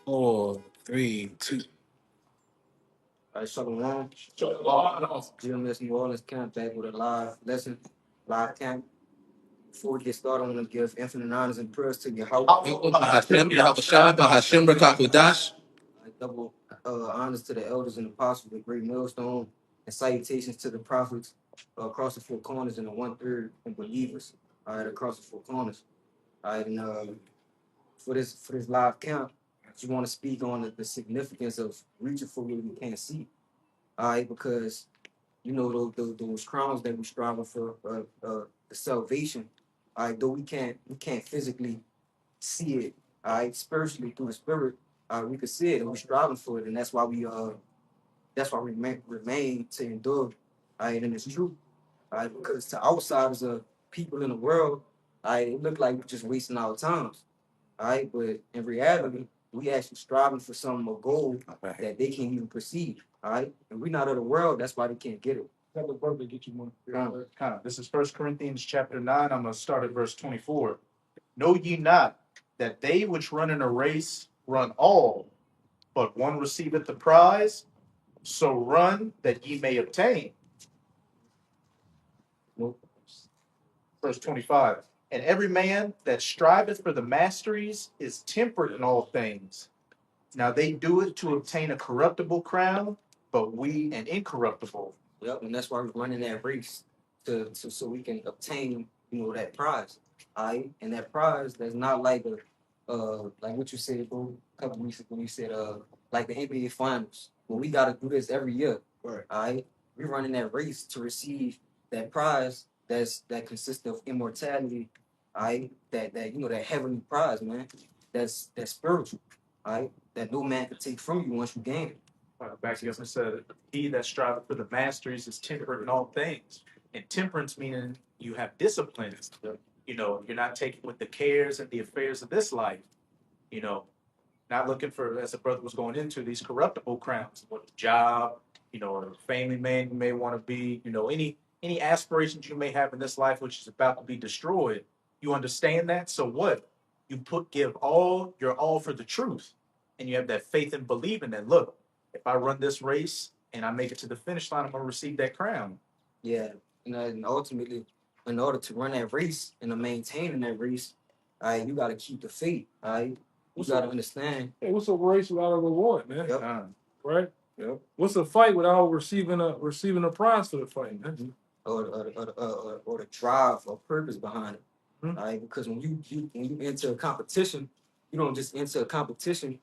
Four, three, two. All right, Shalom. GMS New Orleans camp back with a live lesson, live camp. Before we get started, I want to give infinite honors and prayers to your house. Bahashem, Yahushua, Bahashem, Rakakudash. Double honors to the elders and apostles with great millstone, and salutations to the prophets across the four corners and the 1/3 and believers. All right, across the four corners. All right, and for this live camp, I just want to speak on the significance of reaching for what we can't see. All right, because you know those crowns that we striving for, the salvation. All right, though we can't physically see it. All right, spiritually through the spirit, we can see it and we're striving for it, and that's why we remain to endure. All right, and it's true. All right, because to outsiders of people in the world, all right, it look like we're just wasting our times. All right, but in reality, we actually striving for some goal that they can't even perceive. All right, and we're not of the world. That's why they can't get it. That would probably get you one. This is 1 Corinthians chapter 9. I'm going to start at verse 24. Know ye not that they which run in a race run all, but one receiveth the prize? So run that ye may obtain. Verse 25. And every man that striveth for the masteries is temperate in all things. Now they do it to obtain a corruptible crown, but we an incorruptible. Yep, and that's why we're running that race to so we can obtain, that prize. All right, and that prize that's not like like what you said, bro, a couple weeks ago. You said like the NBA finals. Well, we gotta do this every year. Right. All right, we're running that race to receive that prize that consists of immortality. All right, that heavenly prize, man. That's spiritual. All right, that no man can take from you once you gain it. Back up and said, he that striveth for the masteries is temperate in all things. And temperance meaning you have discipline. You're not taking with the cares and the affairs of this life. Not looking for, as the brother was going into, these corruptible crowns, what job, or family man you may want to be, any aspirations you may have in this life which is about to be destroyed. You understand that? So what? Give all your all for the truth. And you have that faith and believing that, look, if I run this race and I make it to the finish line, I'm going to receive that crown. Yeah, and ultimately, in order to run that race and to maintain that race, you got to keep the faith. You got to understand. Hey, what's a race without a reward, man? Yep. Right? Yep. What's a fight without receiving a prize for the fight, man? Mm-hmm. Or the drive or purpose behind it. Mm-hmm. All right, because when you enter a competition, you don't just enter a competition,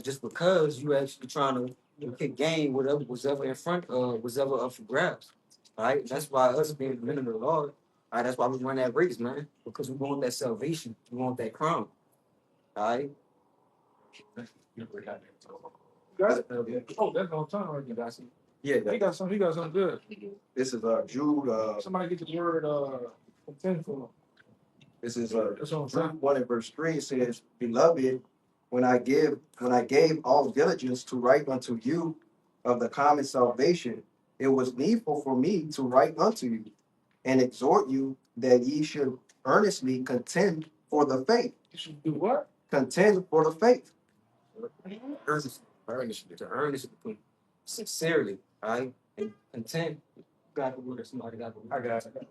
just because you actually trying to pick game whatever in front whatever up for grabs. All right, that's why us being men of the Lord. All right, that's why we run that race, man, because we want that salvation, we want that crown. All right. Got it? Oh, that's on time right there. Yeah, He got something good. This is Jude. Somebody get the word contend for him. This is That's on time. Jude 1 and verse 3. It says, "Beloved, when I gave all diligence to write unto you of the common salvation, it was needful for me to write unto you and exhort you that ye should earnestly contend for the faith." You should do what? Contend for the faith. Earnestly, sincerely, all right, and content. Got the word. Somebody got the word. I got it.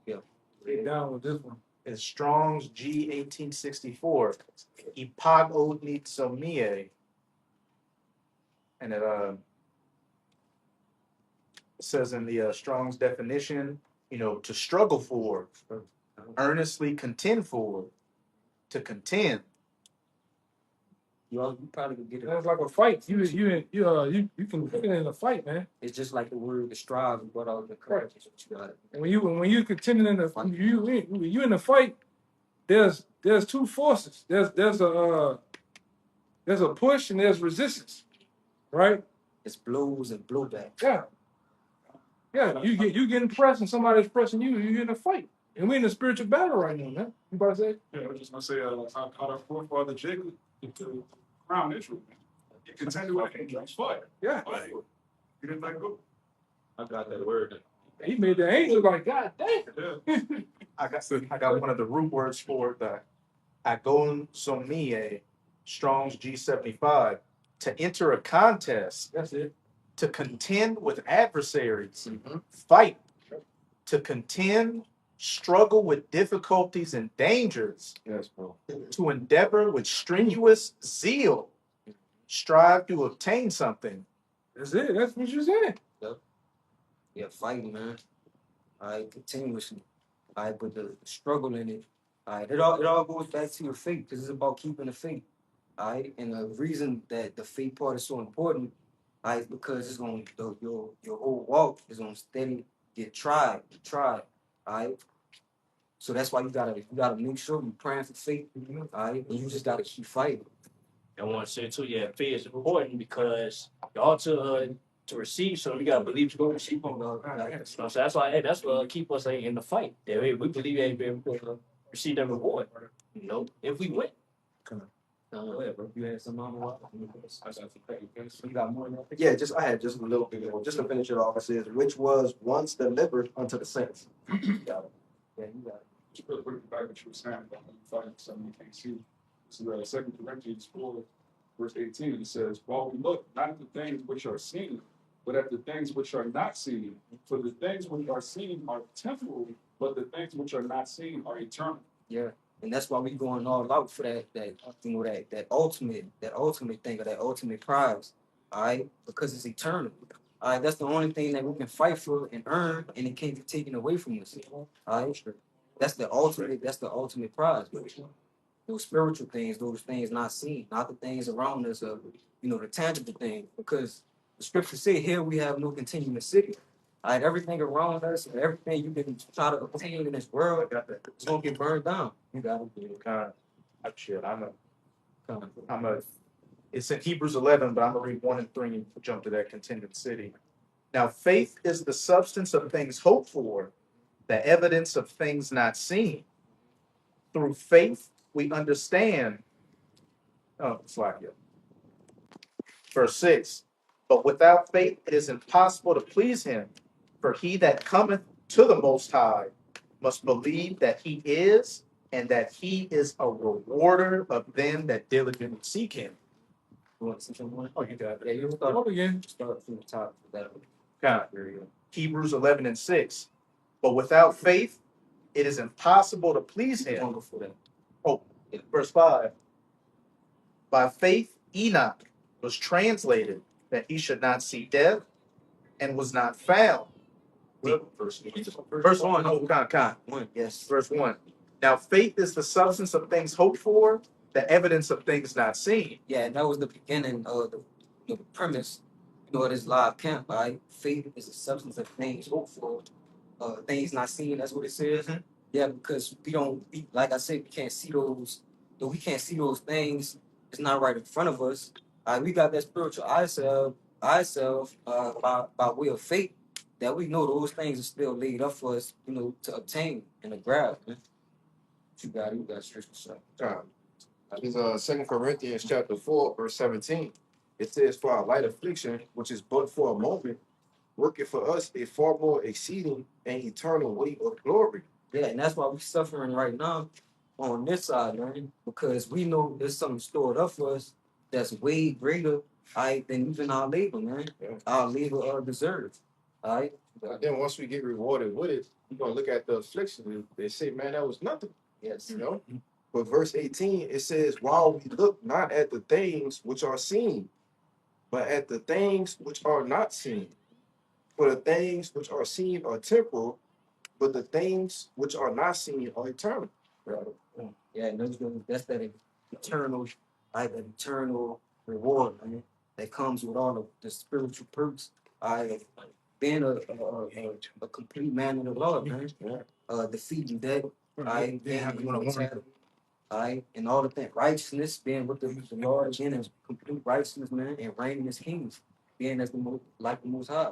Yeah. Get down with this one. It's Strong's G 1864. Ipag and it says in the Strong's definition, to struggle for, earnestly contend for, to contend. You probably could get it. That's like a fight. You can get in a fight, man. It's just like the word, the strive, but all the courage. You got it. And when you contending in the you in the fight, there's two forces. There's a push and there's resistance, right? It's blows and blowback. Yeah. You getting pressed and somebody's pressing you. You in a fight, and we're in a spiritual battle right now, man. You about to say? Yeah, I was just gonna say, how our forefather Jacob to crown Israel. He contended with angels, fight. Yeah. Fight. He didn't let go. I got that word. He made the angel like, God damn. Yeah. I got one of the root words for the agon somie, Strong's G75. To enter a contest, That's it. to contend with adversaries, Mhm. fight, to contend, struggle with difficulties and dangers, Yes, bro. to endeavor with strenuous zeal, strive to obtain something. That's it. That's what you said. Yeah, fighting, man. All right, continuously. All right, but the struggle in it. All right, it all goes back to your faith because it's about keeping the faith. All right, and the reason that the faith part is so important, all right, because it's going to your whole walk is going to steady get tried. All right. So that's why you gotta make sure you're praying for faith. All right, and you just gotta keep fighting. I want to say too, yeah, faith is important because y'all to receive, so we gotta believe to go receive. So that's why, hey, that's what keep us in the fight. That way we believe we're gonna receive that reward. You know, if we win. Go ahead, bro. You had some mama. You got more than that? Yeah, I had just a little bit more. Just to finish it off, it says, which was once delivered unto the saints. Yeah, you got it. Just real quick, back what you were saying about when you fight something you can't see. This is 2 Corinthians 4, verse 18. It says, while we look not at the things which are seen, but at the things which are not seen. For the things which are seen are temporal, but the things which are not seen are eternal. Yeah, and that's why we going all out for that ultimate thing or that ultimate prize. All right, because it's eternal. All right, that's the only thing that we can fight for and earn, and it can't be taken away from us. All right, that's the ultimate. That's the ultimate prize. But those spiritual things, those things not seen, not the things around us, the tangible things. Because the scriptures say, "Here we have no continuing city." All right, everything around us, everything you can try to obtain in this world, it's gonna get burned down. You gotta do it. Shit, it's in Hebrews 11, but I'm gonna read 1 and 3 and jump to that contingent city. Now, faith is the substance of things hoped for, the evidence of things not seen. Through faith, we understand. Oh, slide here. Verse 6. But without faith, it is impossible to please him. For he that cometh to the Most High must believe that he is, and that he is a rewarder of them that diligently seek him. You want to see something? Oh, you got it. Yeah, you Start again. start from the top. That Hebrews 11 and 6. But without faith, it is impossible to please him. before that. Oh, verse 5. By faith, Enoch was translated that he should not see death and was not found. Verse 1. Oh, One, yes. Verse 1. Now, faith is the substance of things hoped for, the evidence of things not seen. Yeah, and that was the beginning of the premise, of this live camp, right? Faith is the substance of things hoped for, things not seen. That's what it says. Mhm. Yeah, because like I said, we can't see those. Though we can't see those things, it's not right in front of us. We got that spiritual ourselves, by way of faith, that we know those things are still laid up for us, to obtain and to grab. Man. You got scripture. This is 2 Corinthians chapter 4, verse 17. It says, for our light affliction, which is but for a moment, working for us a far more exceeding and eternal weight of glory. Yeah, and that's why we're suffering right now on this side, man, because we know there's something stored up for us that's way greater, than even our labor, man. Yeah. Our labor deserves. All right. And then once we get rewarded with it, we're gonna look at the affliction. They say, man, that was nothing. Yes. But verse 18, it says, while we look not at the things which are seen, but at the things which are not seen. For the things which are seen are temporal, but the things which are not seen are eternal. Yeah, and that's that eternal, that eternal reward, man, that comes with all of the spiritual perks. Being a complete man of the Lord, man. Defeating death, and all the things, righteousness, being with the Lord, being in complete righteousness, man, and reigning as kings, being as the most high.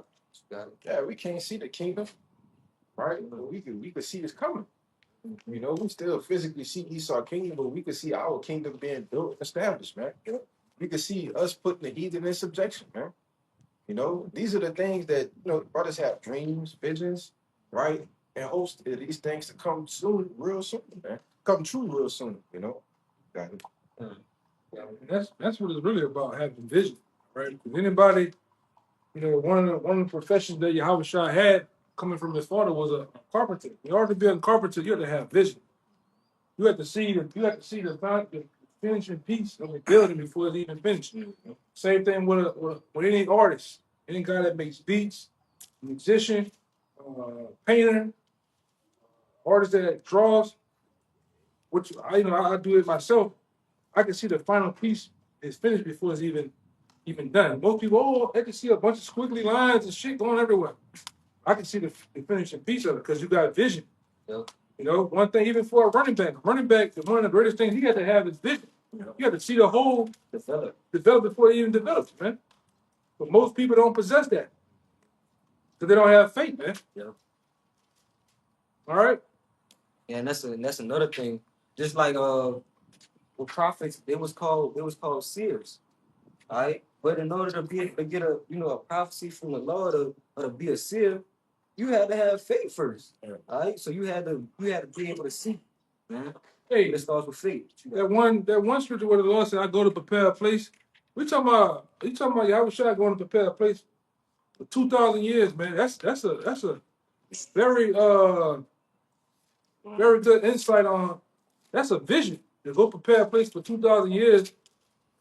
Yeah, we can't see the kingdom, right? But we could see it's coming. We still physically see Esau kingdom, but we could see our kingdom being built and established, man. We could see us putting the heathen in subjection, man. These are the things that brothers have dreams, visions, right? And hopes these things to come soon, real soon, man. Come true real soon, Got it. And that's what it's really about, having vision, right? Because anybody, one of the professions that Yahweh Shah had coming from his father was a carpenter. In order to be a carpenter, you have to have vision. You have to see the finishing piece of the building before it's even finished. Same thing with any artist, any guy that makes beats, musician, painter, artist that draws. Which I do it myself. I can see the final piece is finished before it's even done. Most people, they can see a bunch of squiggly lines and shit going everywhere. I can see the finishing piece of it because you got vision. Yep. One thing even for a running back, one of the greatest things he got to have is vision. You got to see the whole develop before it even develops, man. But most people don't possess that because they don't have faith, man. Yep. All right. Yeah, and that's another thing. Just like with prophets, it was called seers. All right. But in order to be able to get a prophecy from the Lord or to be a seer, you had to have faith first. All right. So you had to be able to see, man. Hey, It starts with faith. that one scripture where the Lord said, "I go to prepare a place." You talking about Yahweh Shai going to prepare a place for 2,000 years, man. That's a very very good insight on. That's a vision to go prepare a place for 2,000 years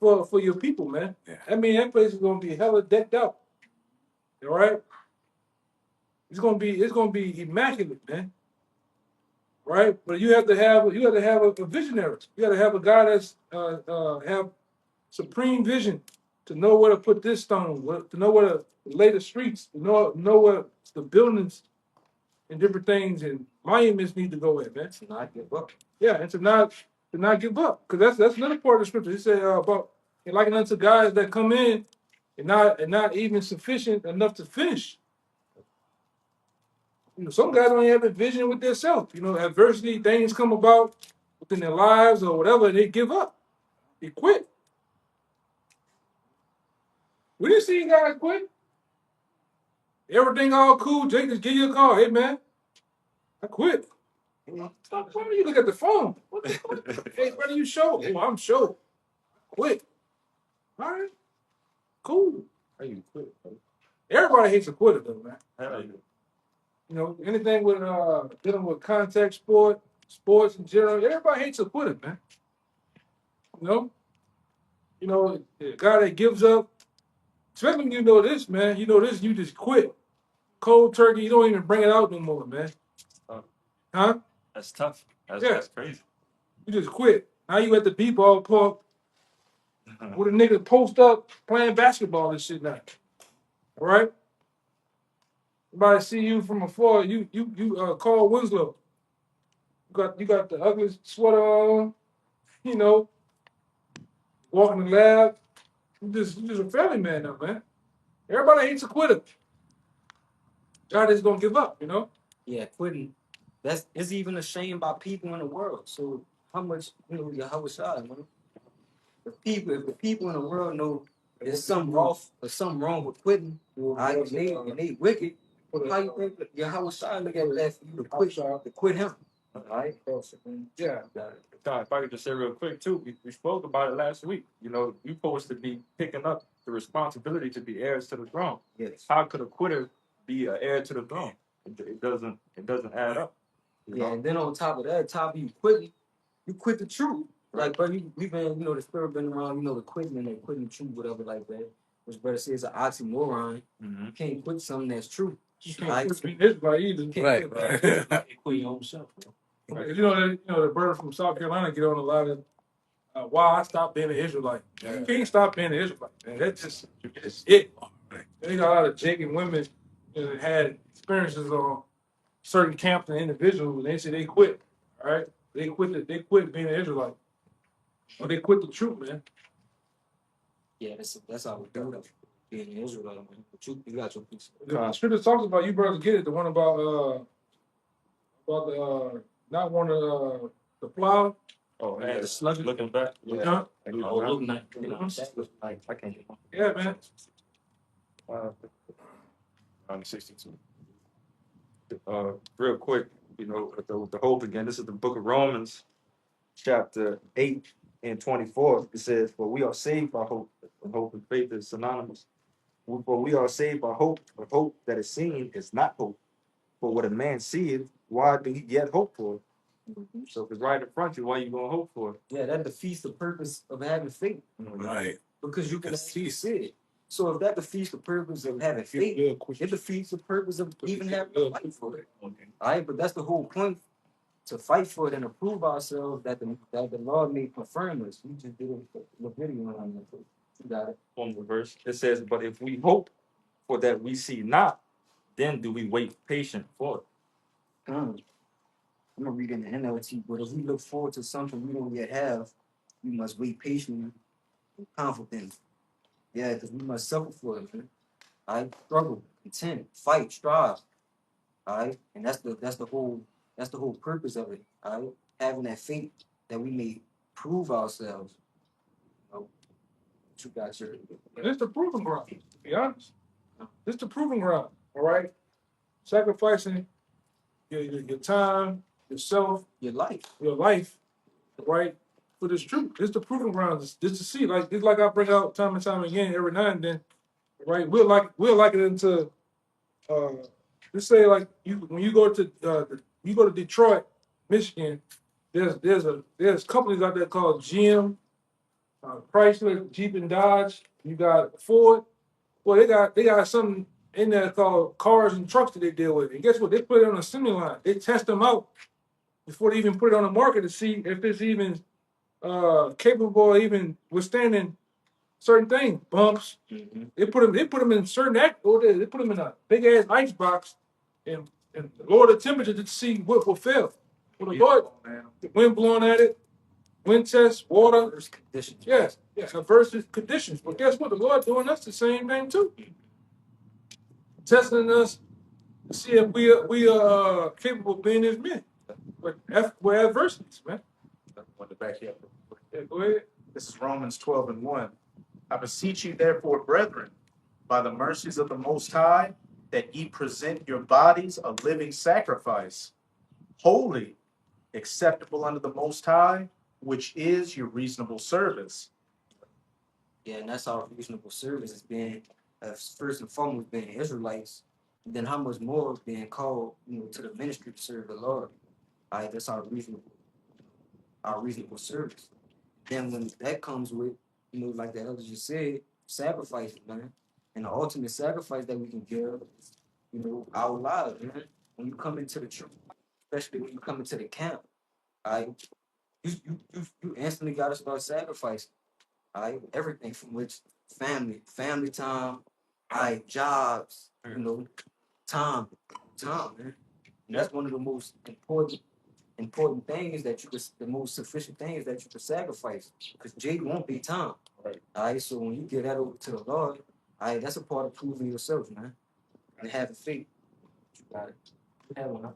for your people, man. Yeah. I mean, that place is gonna be hella decked out. All right, it's gonna be immaculate, man. Right, but you have to have a visionary. You got to have a guy that's have supreme vision to know where to put this stone, to know where to lay the streets, to know where the buildings and different things and monuments need to go in, man. To not give up. Yeah, and to not give up, because that's another part of the scripture. He said about liken unto guys that come in and not even sufficient enough to finish. Some guys don't have a vision with themselves. Adversity, things come about within their lives or whatever, and they give up. They quit. We didn't see guys quit. Everything all cool. Jake just give you a call. Hey, man, I quit. Stop. Why do you look at the phone? Hey, brother, you show? Oh, I'm sure. Quit. All right. Cool. How you quit, bro? Everybody hates a quitter, though, man. Hell yeah. Anything with dealing with contact sports in general, everybody hates a quitter, man. The guy that gives up, especially when you know this, man. You know this, you just quit. Cold turkey, you don't even bring it out no more, man. Huh? That's tough. That's crazy. You just quit. Now you at the b-ball park with a nigga post up playing basketball and shit now. All right? Everybody see you from afar. You Carl Winslow. You got the ugly sweater on, walking the lab. You just a family man now, man. Everybody hates a quitter. God is gonna give up, Yeah, quitting. It's even a shame by people in the world. So how much Yahweh Shai, man? If the people in the world know there's something wrong with quitting, and they wicked, how you think that Yahweh Shai look at that for you to quit him? All right? Yeah. Tom, if I could just say real quick too, we spoke about it last week. You're supposed to be picking up the responsibility to be heirs to the throne. Yes. How could a quitter be an heir to the throne? It doesn't add up. Yeah, and then on top of that, you quit the truth. Like, bro, we've been, the spirit been around, the quitting and quitting the truth, whatever like that. Which brother says an oxymoron. Mm-hmm. You can't quit something that's true. You can't quit Israel either. Right. You quit your own self, bro. Right. The brother from South Carolina get on a lot of why I stopped being an Israelite. Yeah. You can't stop being an Israelite, man. That's just it. They got a lot of Jacob women that had experiences on certain camps and individuals, and they say they quit. All right, they quit being an Israelite, or they quit the truth, man. Yeah, that's how we do it. Being an Israelite, man. The truth, you got your piece. The scripture talks about, you brothers get it, the one about the not wanting the plow. Oh, Yeah, the sluggish. looking back. Huh? Oh, looking at I can't get one. Yeah, man. On 62. Real quick, the hope again. This is the book of Romans, chapter 8 in 24, it says, "For we are saved by hope, and hope and faith is synonymous. For we are saved by hope, but hope that is seen is not hope. For what a man seeth, why do he yet hope for? So if it's right in front of you, why you gonna hope for it?" Yeah, that defeats the purpose of having faith. Right. Because you can Because see it. So if that defeats the purpose of having faith, it defeats the purpose of even having to fight for it. All right, but that's the whole point, to fight for it and to prove ourselves that the Lord may confirm us. We just did a video on that. You got it. On the verse, it says, "But if we hope for that we see not, then do we wait patient for it." I'm gonna read in the NLT, but if we look forward to something we don't yet have, we must wait patiently and confident. Yeah, because we must suffer for it, man. All right, struggle, contend, fight, strive. All right, and that's the whole purpose of it. All right, having that faith that we may prove ourselves. You know, what you got your It's the proving ground, to be honest. It's the proving ground, all right? Sacrificing your time, yourself, life. your life, right? For this truth. It's the proving ground. Just to see, like it's like I bring out time and time again every now and then, right? We'll like it into let's say like when you go to Detroit, Michigan, there's companies out there called GM, Chrysler, Jeep and Dodge. You got Ford. Well, they got something in there called cars and trucks that they deal with. And guess what? They put it on a assembly line. They test them out before they even put it on the market to see if it's even capable of even withstanding certain things, bumps. Mm-hmm. They put them in certain they put them in a big ass ice box and lower the temperature to see what will fail. Well, the Lord, the wind blowing at it, wind test, water. First conditions. Yes, adverse conditions. But guess what? The Lord doing us the same thing too. Testing us to see if we are capable of being his men. But we're adversities, man. I want to back you up. Yeah, go ahead. This is Romans 12:1. I beseech you, therefore, brethren, by the mercies of the Most High, that ye present your bodies a living sacrifice, holy, acceptable unto the Most High, which is your reasonable service. Yeah, and that's our reasonable service is being first and foremost being Israelites. Then how much more being called, to the ministry to serve the Lord. All right, that's our reasonable service. Then when that comes with, like the elder just said, sacrifices, man. And the ultimate sacrifice that we can give is, our lives, man. When you come into the church, especially when you come into the camp, all right, you instantly gotta start sacrificing. All right, everything from which family time, all right, jobs, time, man. And that's one of the most important things the most sufficient things that you can sacrifice. Because Jade won't be time. Right. All right, so when you get that over to the Lord, all right, that's a part of proving yourself, man. And having faith. You got it. You have one.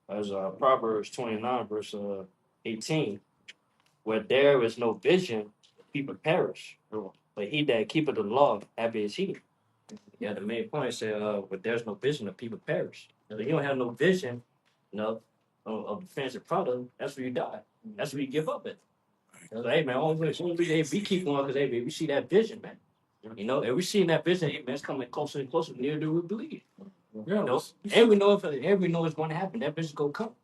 As Proverbs 29, verse 18, where there is no vision, people perish. But he that keepeth the law, happy is he. Yeah, the main point said, where there's no vision, the people perish. If you don't have no vision, of the fancy product, that's where you die. That's where you give up at. So, hey, man, only we keep going because, hey, man, we see that vision, man. And we see that vision, hey, man, it's coming closer and closer, near to we believe. Yeah, And we know it's going to happen. That vision's going to come.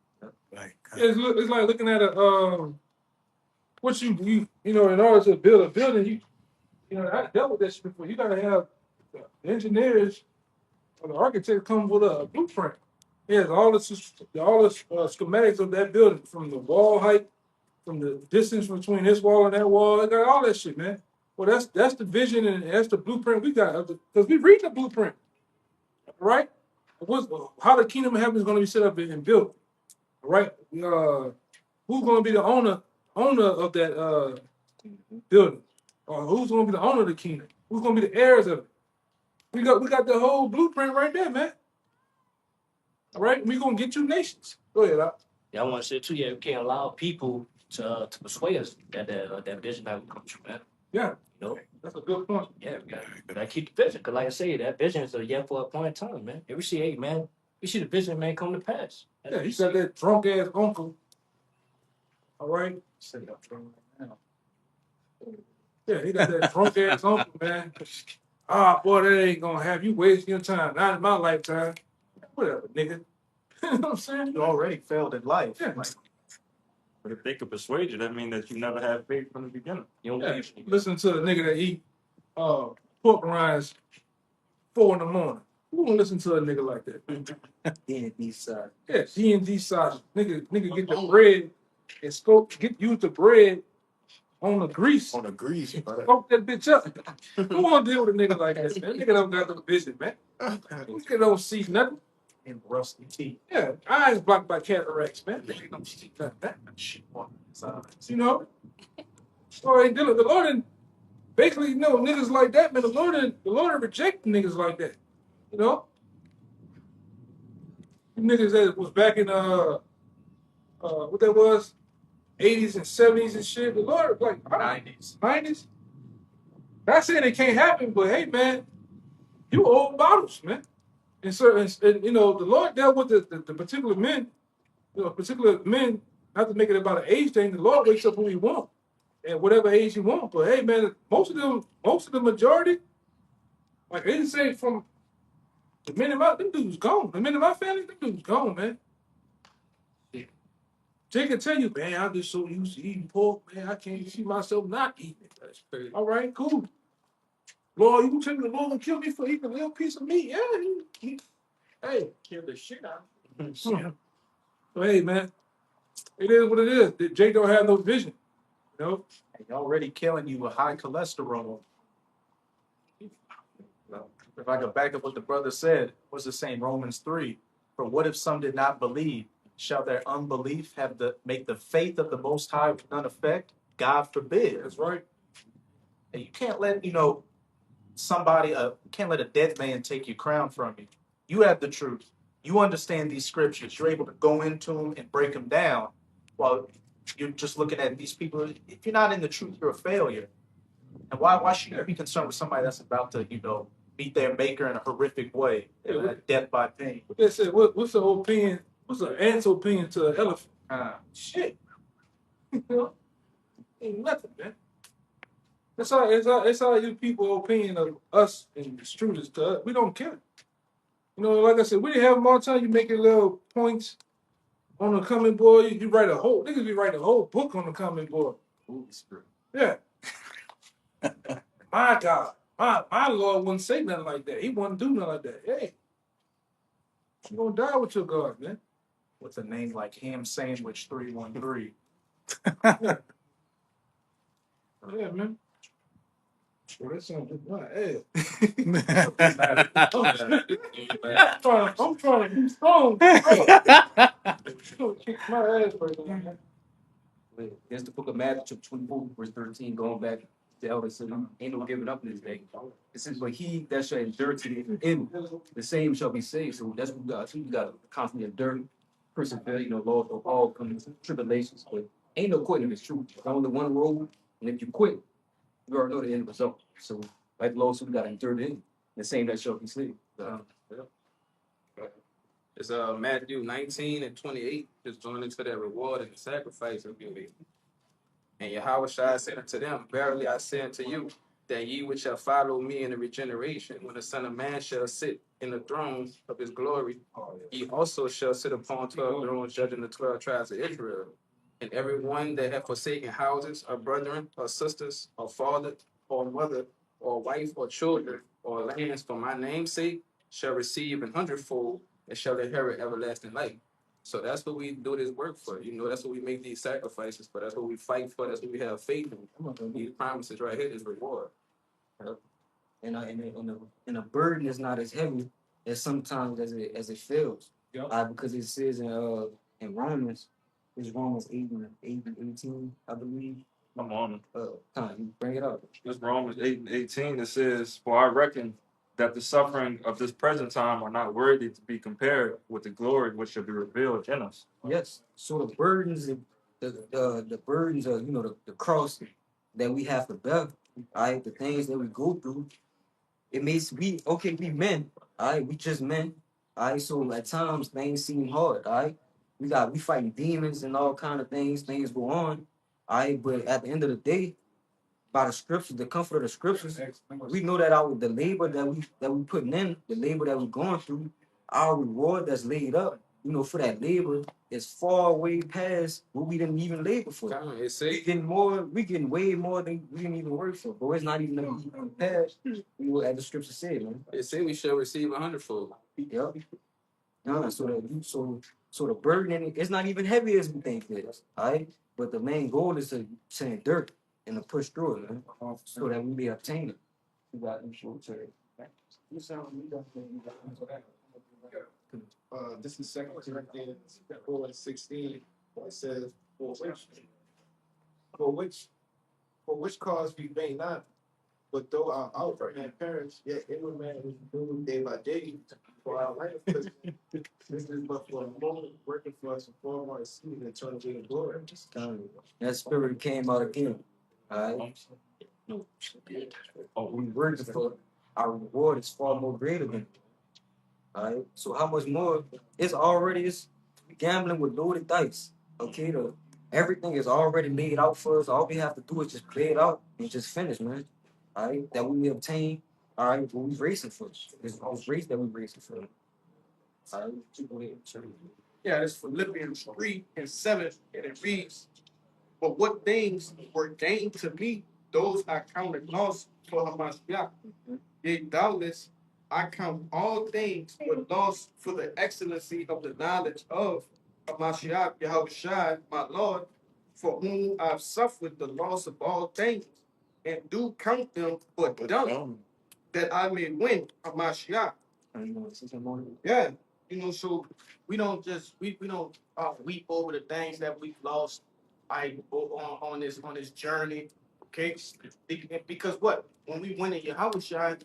Right. it's like looking at what you in order to build a building, I dealt with that shit before. You gotta have the engineers or the architect come with a blueprint. Yes, all the schematics of that building, from the wall height, from the distance between this wall and that wall. It got all that shit, man. Well, that's the vision and that's the blueprint we got, because we read the blueprint, right? How the kingdom of heaven is going to be set up and built, right? Who's going to be the owner of that building, or who's going to be the owner of the kingdom? Who's going to be the heirs of it? We got the whole blueprint right there, man. All right, we gonna get you nations. Go ahead, Al. Yeah, I want to say too. Yeah, we can't allow people to persuade us that vision not come true, man. Yeah, You know, that's a good point. yeah, we gotta keep the vision, because like I say, that vision is a yet for a point in time, man. And we see, hey, man, we see the vision, man, come to pass. Yeah, he said that drunk ass uncle All right. Sit up there right now. Yeah, he got that drunk ass uncle, man. Ah, boy, that ain't gonna have you wasting your time. Not in my lifetime. Whatever, nigga. You know what I'm saying? You already failed in life. Yeah. Like, But if they could persuade you, that means that you never had faith from the beginning. You don't Yeah. believe me. Listen to a nigga that eat pork rinds 4 in the morning. Who gonna listen to a nigga like that? D&D side. Yeah, D&D sausage. Nigga get the bread and use the bread on the grease. On the grease, brother. Scope that bitch up. Who wanna deal with a nigga like that, man? Nigga don't got no vision, man. Nigga don't see nothing. in rusty teeth. Yeah, eyes blocked by cataracts, man. Nigga don't see nothing. That Shit on his eyes. you know? Or ain't dealing. The Lord didn't basically, you know, niggas like that, man. The Lord didn't reject niggas like that. You know? Niggas that was back in what that was, 80s and 70s and shit. The Lord, like 90s. 90s. Not saying it can't happen, but hey, man, you old bottles, man. And so, and, you know, the Lord dealt with the particular men, not to make it about an age thing. The Lord wakes up who He wants, at whatever age He wants. But hey, man, most of the majority, like they didn't say from the men in them dudes gone. The men in my family, them dudes gone, man. Jay can tell you, man, I'm just so used to eating pork, man. I can't see myself not eating it. That's crazy. All right, cool. Lord, you can tell me the Lord gonna kill me for eating a little piece of meat? Yeah, hey, Kill the shit out. so, hey, man, it is what it is. Jay don't have no vision, you know. They already killing you with high cholesterol. If I could back up what the brother said, what's the same? Romans 3. For what if some did not believe? Shall their unbelief make the faith of the Most High of none effect? God forbid. That's right. And you can't let, can't let a dead man take your crown from you. You have the truth. You understand these scriptures. You're able to go into them and break them down while you're just looking at these people. If you're not in the truth, you're a failure. And why should you be concerned with somebody that's about to, meet their maker in a horrific way, death by pain? What they said, what's the opinion? What's an ant's opinion to an elephant? Shit. You know? Ain't nothing, man. That's how you people opinion of us and the students to us. We don't care. You know, like I said, we didn't have them all the time. You making little points on the comment board. You write niggas be writing a whole book on the comment board. Yeah. My God. My Lord wouldn't say nothing like that. He wouldn't do nothing like that. Hey, you gonna die with your God, man. With a name like Ham Sandwich 313. Yeah, yeah, man. Well, that sounds like my ass. I'm trying to be strong. Kick my ass right now. Here's the book of Matthew, chapter 24, verse 13, going back to the elder said, ain't no giving up in this day. It says, but he that shall endure to the end, the same shall be saved. So that's what we got. So you got to constantly endure, persevere, Lord, will all come into tribulations. But ain't no quitting if it's true. There's only one road, and if you quit, you already know the end result. So, like the Lord said, we got to endure the end. The same that shall be saved. It's Matthew 19 and 28, just join into that reward and the sacrifice of you. And Yahweh Shai said unto them, verily I say unto you, that ye which shall follow me in the regeneration, when the Son of Man shall sit in the throne of his glory, ye also shall sit upon 12 thrones, judging the 12 tribes of Israel. And every one that hath forsaken houses, or brethren, or sisters, or father, or mother, or wife, or children, or lands for my name's sake, shall receive 100-fold, and shall inherit everlasting life. So that's what we do this work for. That's what we make these sacrifices for. That's what we fight for. That's what we have faith in. These promises right here is reward. And the burden is not as heavy as sometimes as it feels. Yep. Because it says in Romans, it's Romans 8 and 18, I believe. Come on. You bring it up. This Romans 8 and 18, it says, for I reckon that the suffering of this present time are not worthy to be compared with the glory which shall be revealed in us. Yes. So the burdens, the burdens of the cross that we have to bear, the things that we go through, it makes we men, we just men, so at times things seem hard, we fighting demons and all kind of things go on. All right, but at the end of the day, by the scriptures, the comfort of the scriptures, we know that the labor that we putting in, the labor that we're going through, our reward that's laid up, for that labor is far way past what we didn't even labor for. It We say getting way more than we didn't even work for. But it's not even past, as the scripture said, man. we shall receive 100-fold. Yep. So the burden in it's not even heavy as we think it is. All right. But the main goal is to send dirt and to push through it, man, so that we may obtain it. This is 2 Corinthians 4:16. It says, for which cause we may not, but though our outward man perish, yet inward man is renewed day by day. For our life, this is but for a moment, working for us and for our seed and eternity and glory. That spirit came out again. All right. We working for our reward is far more greater than. All right. So how much more? It's gambling with loaded dice. Okay, everything is already laid out for us. All we have to do is just play it out and just finish, man. All right, that we obtain. All right, what we racing for. It's this race that we racing for. All right, Yeah, it's Philippians 3:7, and it reads, but what things were gained to me, those I counted loss for Hamashiach. Yea, doubtless I count all things but loss for the excellency of the knowledge of Hamashiach Yahushua, my Lord, for whom I've suffered the loss of all things, and do count them but dung, that I may win Hamashiach. Yeah, so we don't just we don't weep over the things that we've lost. On this journey, okay? Because what when we win in Yahushua,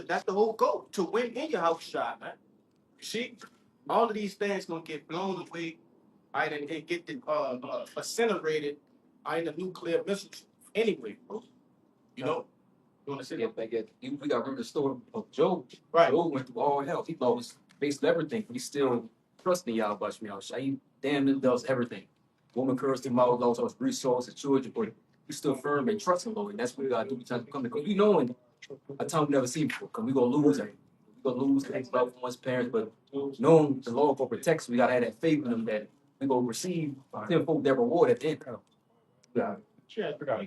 that's the whole goal, to win in Yahushua, man. You see, all of these things gonna get blown away, right, and get incinerated, in the nuclear missiles anyway, bro. You know. You want to say that? We got to remember the story of Job. Right. Job went through all hell. He lost basically everything. He still trusting Yahweh. He damn it does everything. Woman cursed him out, lost his resources, his children, but he still firm and trusting Lord. And that's what we got to do. We try to come because we know in a time we never seen before. Because we gonna lose everything. We gonna lose things about one's parents, but knowing the Lord will protect us, we gotta have that faith in them that we gonna receive tenfold their reward at the end. Yeah,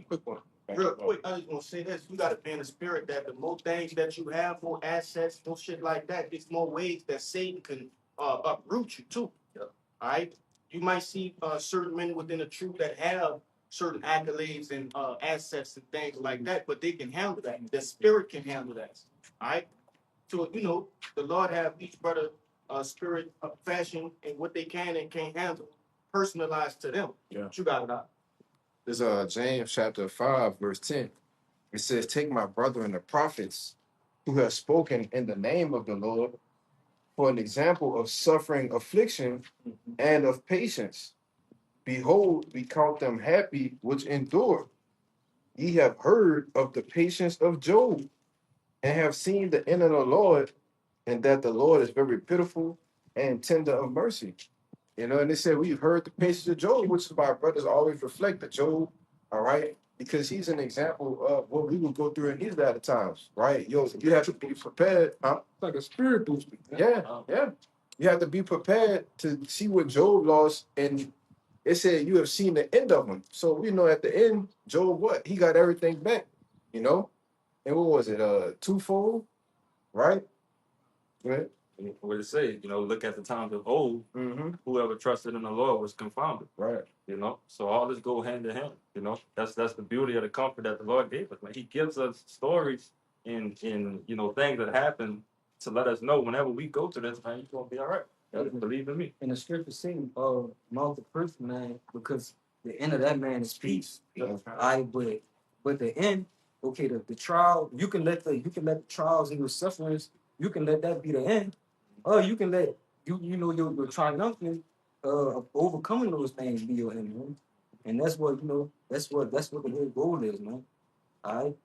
quick one. Real quick, I just want to say this. You got to be in the spirit that the more things that you have, more assets, more shit like that, it's more ways that Satan can uproot you too. All right? You might see certain men within the truth that have certain accolades and assets and things like that, but they can handle that. The spirit can handle that. All right? So, the Lord have each brother spirit fashion and what they can and can't handle personalized to them. Yeah. But you got it out. This James chapter 5, verse 10. It says, take my brother and the prophets who have spoken in the name of the Lord for an example of suffering, affliction, and of patience. Behold, we count them happy which endure. Ye have heard of the patience of Job, and have seen the end of the Lord, and that the Lord is very pitiful and tender of mercy. And they said we've heard the patience of Job, which is why brothers always reflect the Job, all right? Because he's an example of what we will go through in these latter times, right? You have to be prepared, huh? It's like a spirit booster. Yeah. You have to be prepared to see what Job lost, and it said you have seen the end of him. So we know at the end, Job, what? He got everything back, And what was it? Twofold, right? Right. What it say, look at the times of old, Mm-hmm. whoever trusted in the Lord was confounded. Right. So all this go hand in hand, That's the beauty of the comfort that the Lord gave us. Like he gives us stories in things that happen to let us know whenever we go through this, man, you're gonna be all right. Believe in me. And the scripture saying, mouth the first man, because the end of that man is peace. But the end, okay, the trial, you can let the trials and your sufferings, you can let that be the end. Or you can let your triumphant overcoming those things be your end, man. And that's what that's what the whole goal is, man. All right.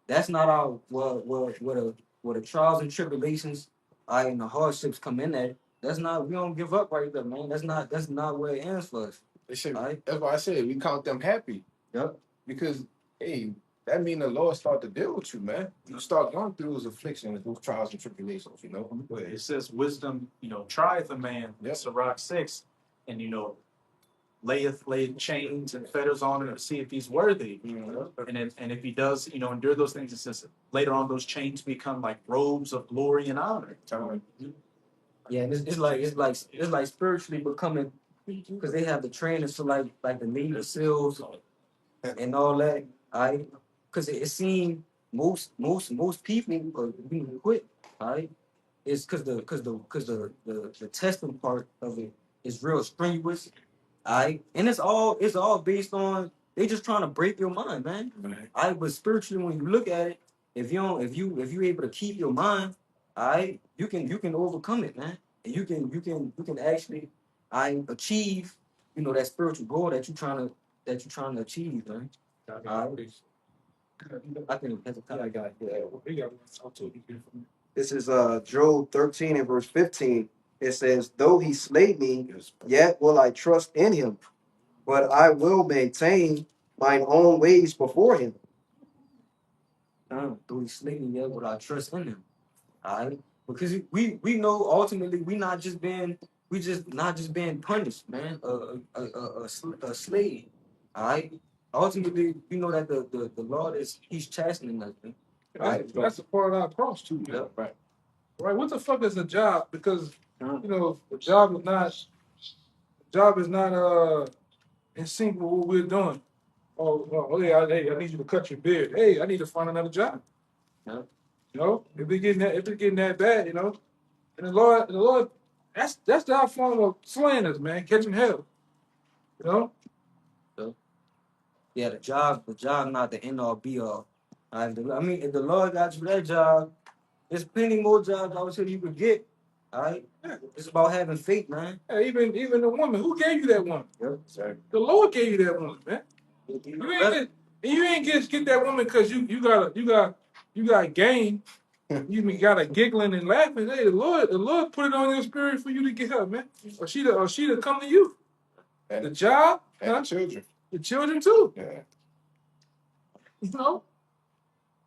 That's not our what the trials and tribulations and the hardships come in at. That's not, we don't give up right there, man. That's not where it ends for us. They should, Right? that's why I said we count them happy. Yep. Because, hey, that mean the Lord start to deal with you, man. You start going through those afflictions, those trials and tribulations, you know. Go ahead. It says wisdom, trieth a man. Yep. Sirach 6, and layeth chains and fetters on him to see if he's worthy. And if he does, endure those things, it says later on those chains become like robes of glory and honor. Yeah, and it's like spiritually becoming, because they have the trainers for like the Navy SEALs and all that. Right? Because it seemed most people being quit. Right? It's because the testing part of it is real strenuous. Alright, and it's all based on they just trying to break your mind, man. Alright, but spiritually, when you look at it, if you able to keep your mind, alright, you can overcome it, man, and you can actually, achieve, that spiritual goal that you're trying to achieve, man. Alright, I think that's a guy. This is Job 13 and verse 15. It says, though he slay me, yet will I trust in him, but I will maintain mine own ways before him. Do he slay me yet? But I trust in him. Alright, because we know ultimately we not just being punished, man. A slave. Alright. Ultimately, we know that the Lord he's chastening us, man. That's a part of our cross too. Yeah. Right. Right. What the fuck is a job? Because the job is not in sync with what we're doing. Hey, I need you to cut your beard. Hey, I need to find another job. Yeah. If it's getting that bad, and the Lord, that's our form of slaying us, man, catching hell. Yeah, the job not the end all be all. Alright, I mean, if the Lord got you that job, there's plenty more jobs out here you could get. Alright, it's about having faith, man. Yeah, even the woman, who gave you that woman? Yep, sorry. The Lord gave you that woman, man. You ain't get that woman because you got game. You got a giggling and laughing. Hey, the Lord put it on your spirit for you to get her, man. Or she to come to you. And the job, the children. The children too. Yeah.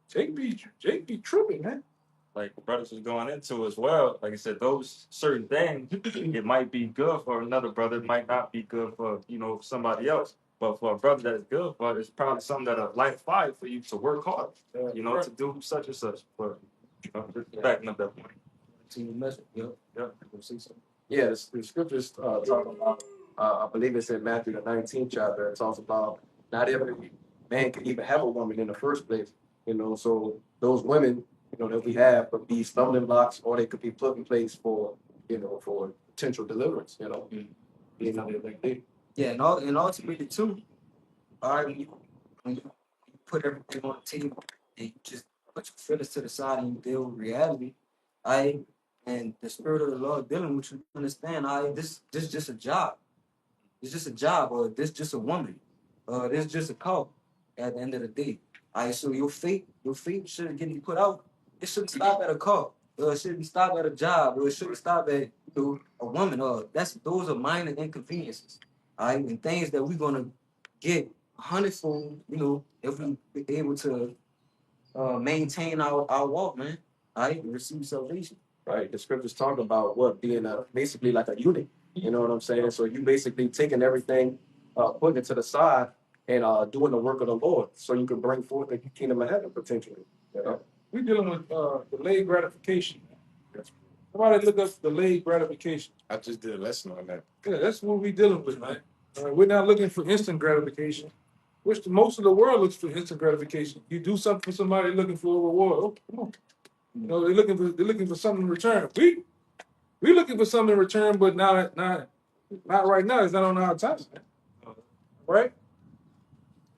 Jake be tripping, man. Like brothers was going into as well. Like I said, those certain things, it might be good for another brother, it might not be good for somebody else. But for a brother that's good for it, it's probably something that a light fire for you to work hard, to do such and such. But just backing up that point. To your message, Yep. Yeah, the scriptures talk about, I believe it's in Matthew the 19th chapter, it talks about not every man can even have a woman in the first place. So those women, that we have could be stumbling blocks, or they could be put in place for potential deliverance, Yeah, and ultimately too, when you put everything on the table and you just put your feelings to the side and you deal with reality, and the spirit of the Lord dealing with you, understand, this is just a job. It's just a job, or this just a woman, this just a call at the end of the day. So your faith shouldn't get put out. It shouldn't stop at a call. It shouldn't stop at a job. Or it shouldn't stop at a woman. Those are minor inconveniences. And things that we're gonna get hundredfold, if we be able to maintain our walk, man. Receive salvation. Right. The scriptures talk about what being basically like a unit. You know what I'm saying? So you basically taking everything, putting it to the side, and doing the work of the Lord, so you can bring forth the kingdom of heaven potentially. We're dealing with delayed gratification. Somebody look up delayed gratification. I just did a lesson on that. Yeah, that's what we're dealing with, man. We're not looking for instant gratification, which most of the world looks for instant gratification. You do something for somebody looking for a reward. Oh, come on. They're looking for something in return. We're looking for something in return, but not right now. It's not on our time. Right?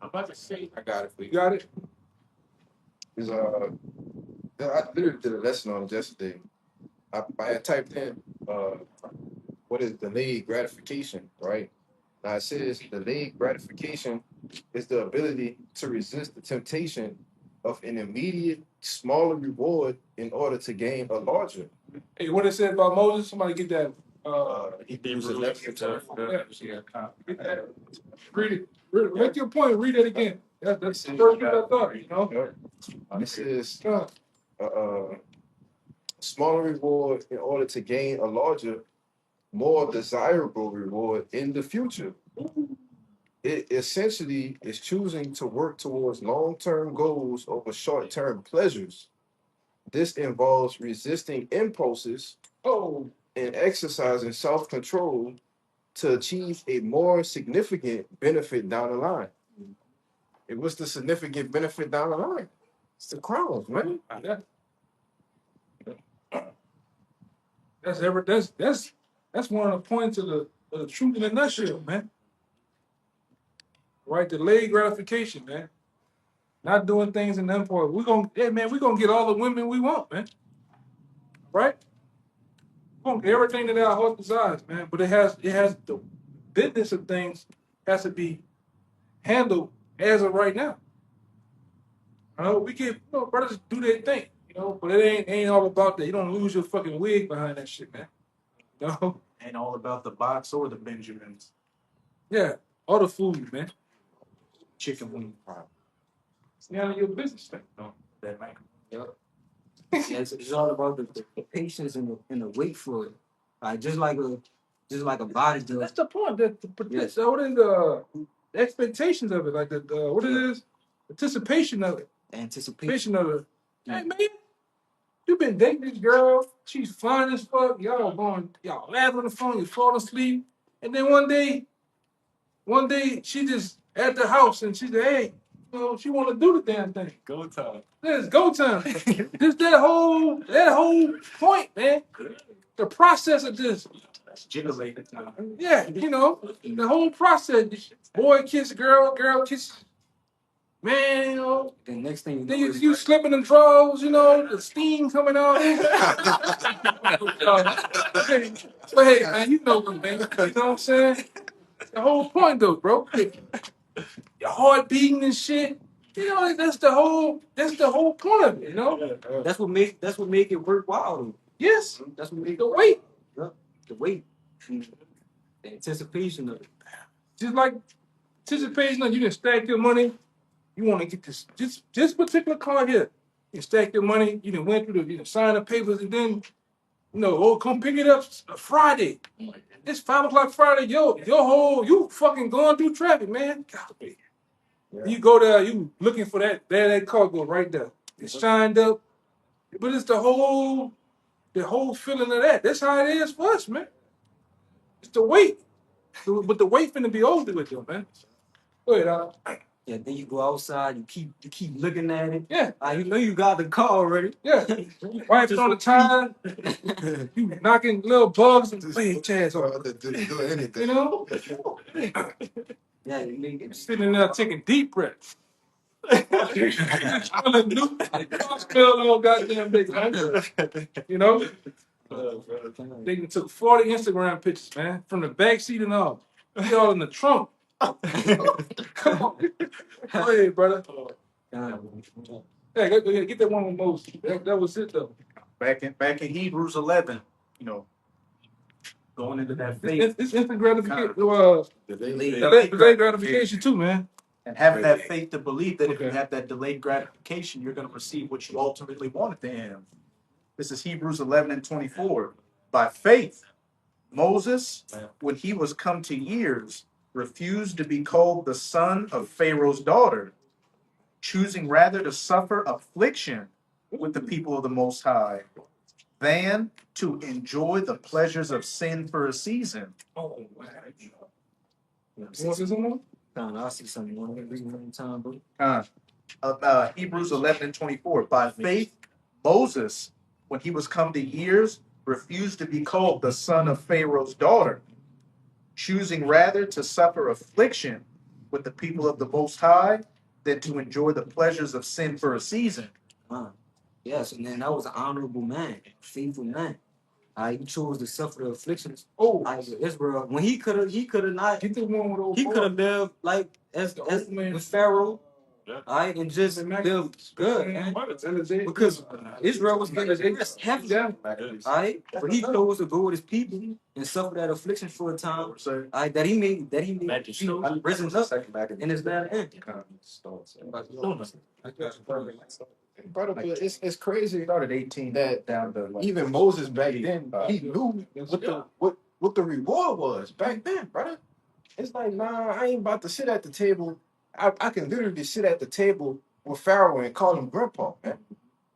I'm about to say, I got it for you. You got it? Is I literally did a lesson on it yesterday. I had typed in what is delayed gratification, right? Now it says delayed gratification is the ability to resist the temptation of an immediate smaller reward in order to gain a larger. Hey, what it said about Moses? Somebody get that Hebrews 11. Read it. Make your point. Read it again. That's the first thing I thought. You know. This is Uh, smaller reward in order to gain a larger, more desirable reward in the future. It essentially is choosing to work towards long-term goals over short-term pleasures. This involves resisting impulses oh, and exercising self-control to achieve a more significant benefit down the line. And what's the significant benefit down the line? It's the crowns, man. That's one of the points of the truth in a nutshell, man. Right, delayed gratification, man. Not doing things in the import. We're gonna get all the women we want, man. Right? We're gonna get everything that our heart desires, man. But it has the business of things has to be handled as of right now. We get brothers do their thing, but it ain't all about that. You don't lose your fucking wig behind that shit, man. No. Ain't all about the box or the Benjamins. Yeah, all the food, man. Chicken wing. It's none of your business, man. No, that man. Yep. Yeah, it's all about the patience and the wait for it. Just like a body does. That's the point. Yes. What is the expectations of it? Like what it is? Anticipation of it. Anticipation. Of it. Hey man, you been dating this girl. She's fine as fuck. Y'all laughing on the phone. You fall asleep, and then one day she just at the house and she said, "Hey, she want to do the damn thing. Go time. It's go time." Just that whole point, man. The process of this. That's jiggling. Yeah, the whole process. Boy kiss girl kiss. Man, The next thing then you slipping in drawers, the steam coming out. But hey, man, you know what, man. You know what I'm saying? The whole point, though, bro. Your heart beating and shit. That's the whole point of it. That's what make it worthwhile. Though. Yes. That's what make The wait. The wait. The anticipation of it. Just like anticipation of you can stack your money. You want to get this particular car here. You stack your money. You done went through sign the papers, and then come pick it up Friday. It's 5:00 Friday. You fucking going through traffic, man. Yeah. You go there, you looking for that car go right there. It's shined up, but it's the whole feeling of that. That's how it is for us, man. It's the wait, but the wait finna be over with, though, man. Go ahead, Yeah, then you go outside, you keep looking at it. Yeah. You got the car already. Yeah. Wipes on the time. You knocking little bugs and chance off. Do anything. Yeah, you make it. Sitting there taking deep breaths. Smelling new. Smell all goddamn big. They took 40 Instagram pictures, man, from the back seat and all. We all in the trunk. Come on. Go ahead, brother. Hey, get that one with Moses. That was it, though. Back in Hebrews 11, going into that faith. It's instant gratification. Delayed gratification too, man. And having that faith to believe that if you have that delayed gratification, you're going to receive what you ultimately want at the end. This is Hebrews 11:24. By faith, Moses, when he was come to years, refused to be called the son of Pharaoh's daughter, choosing rather to suffer affliction with the people of the Most High than to enjoy the pleasures of sin for a season. Oh, wow. You want this one? I see something. You want to read one time, bro? Hebrews 11:24. By faith, Moses, when he was come to years, refused to be called the son of Pharaoh's daughter, choosing rather to suffer affliction with the people of the Most High than to enjoy the pleasures of sin for a season. Yes, and then that was an honorable man, faithful man. He chose to suffer the afflictions. Israel, when he could have not. Get the one with he could have lived like as with Pharaoh, Yeah. All right, and just live good, man. Because Israel was getting oppressed heavily. All right, but he chose to go with his people and suffer that affliction for a time. All right, that he made, risen up in his bad end. Brother, but it's crazy Started 18 that down to like, even Moses back then, he knew what the reward was back then, brother. It's like, nah, I ain't about to sit at the table. I can literally sit at the table with Pharaoh and call him grandpa, man.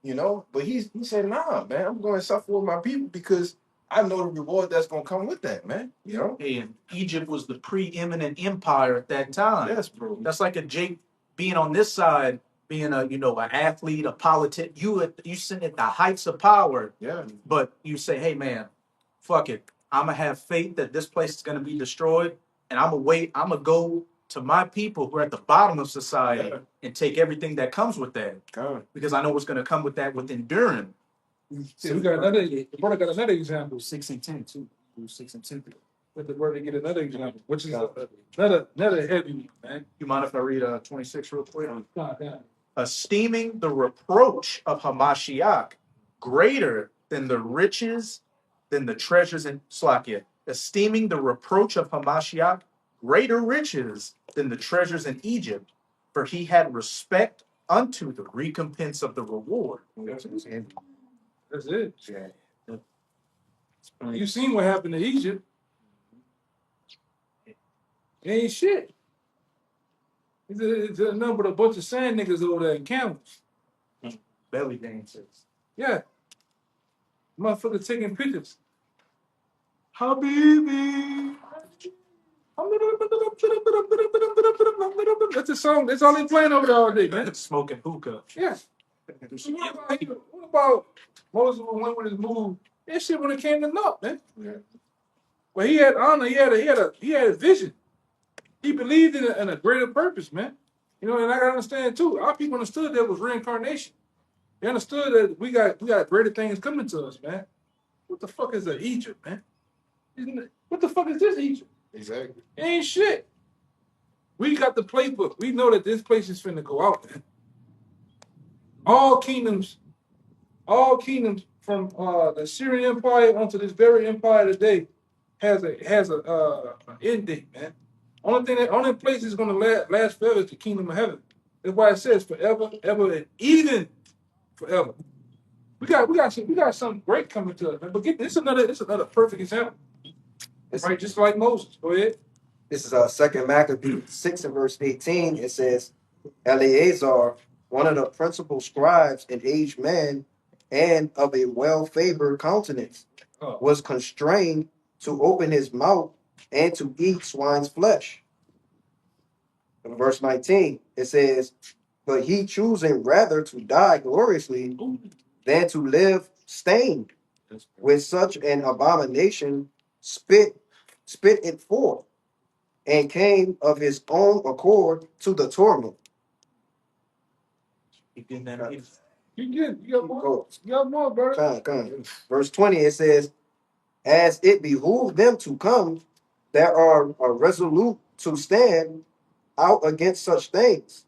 You know, but he said, nah, man, I'm going to suffer with my people because I know the reward that's going to come with that, man. You know? and Egypt was the preeminent empire at that time. Yes, bro. That's like a Jake being on this side, being a an athlete, a politician. You sitting at the heights of power, Yeah. but you say, hey man, fuck it. I'm gonna have faith that this place is gonna be destroyed, and I'm gonna wait. I'm gonna go to my people who are at the bottom of society and take everything that comes with that, because I know what's gonna come with that with enduring. See, we got another. The brother got another example. 6 and 10 too. 6 and 10. Let the brother get another example, which is another heavy one, man. You mind if I read 26 real quick? Yeah. Esteeming the reproach of Hamashiach greater than the riches, than the treasures in Slakia. Esteeming the reproach of Hamashiach greater riches than the treasures in Egypt, for he had respect unto the recompense of the reward. That's it. You seen what happened to Egypt? It ain't shit. It's a number of a bunch of sand niggas over there in camels. Belly dancers. Yeah. Motherfuckers taking pictures. Habibi. That's a song. That's all they playing over there all day, man. Smoking hookah. Yeah. What about Moses went with his move? That shit when it came to naught, man. Yeah. Well, he had honor. He had a vision. He believed in a greater purpose, man. You know, and I gotta understand too. Our people understood there was reincarnation. They understood that we got greater things coming to us, man. What the fuck is a Egypt, man? What the fuck is this Egypt? Exactly. It ain't shit. We got the playbook. We know that this place is finna go out, man. All kingdoms from the Syrian Empire onto this very empire today has a end date, man. Only place is gonna last forever is the kingdom of heaven. That's why it says forever, ever, and even forever. We got something great coming to us, man. But this is another perfect example. Right, just like Moses. Go ahead. This is Second Maccabees 6 and verse 18. It says, Eleazar, one of the principal scribes, an aged man, and of a well-favored countenance, was constrained to open his mouth and to eat swine's flesh. In verse 19, it says, but he choosing rather to die gloriously than to live stained with such an abomination, spit it forth, and came of his own accord to the torment. You got more. You got more, brother. Come. Verse 20, it says, as it behooved them to come that are resolute to stand out against such things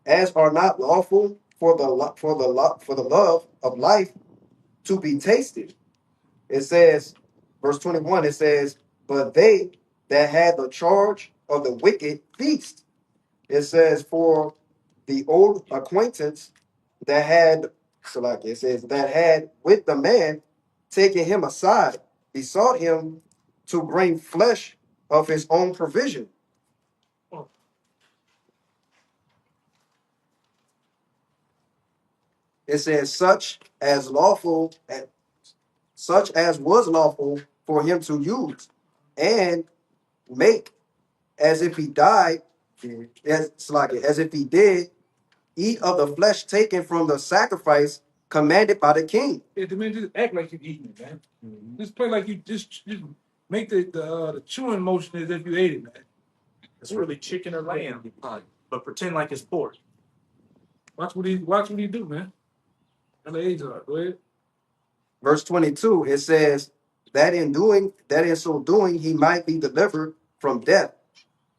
as are not lawful for the love of life to be tasted. It says, verse 21, it says, but they that had the charge of the wicked feast. It says, for the old acquaintance that had, it says, that had with the man taken him aside, besought him to bring flesh of his own provision. It says, such as was lawful for him to use, and make as if he died, as if he did eat of the flesh taken from the sacrifice commanded by the king. Yeah, the man just act like you're eating it, man. Just play like you just make the chewing motion as if you ate it, man. It's really chicken or lamb, but pretend like it's pork. Watch what he do, man. Eleazar, go ahead. Verse 22, it says that in so doing, he might be delivered from death,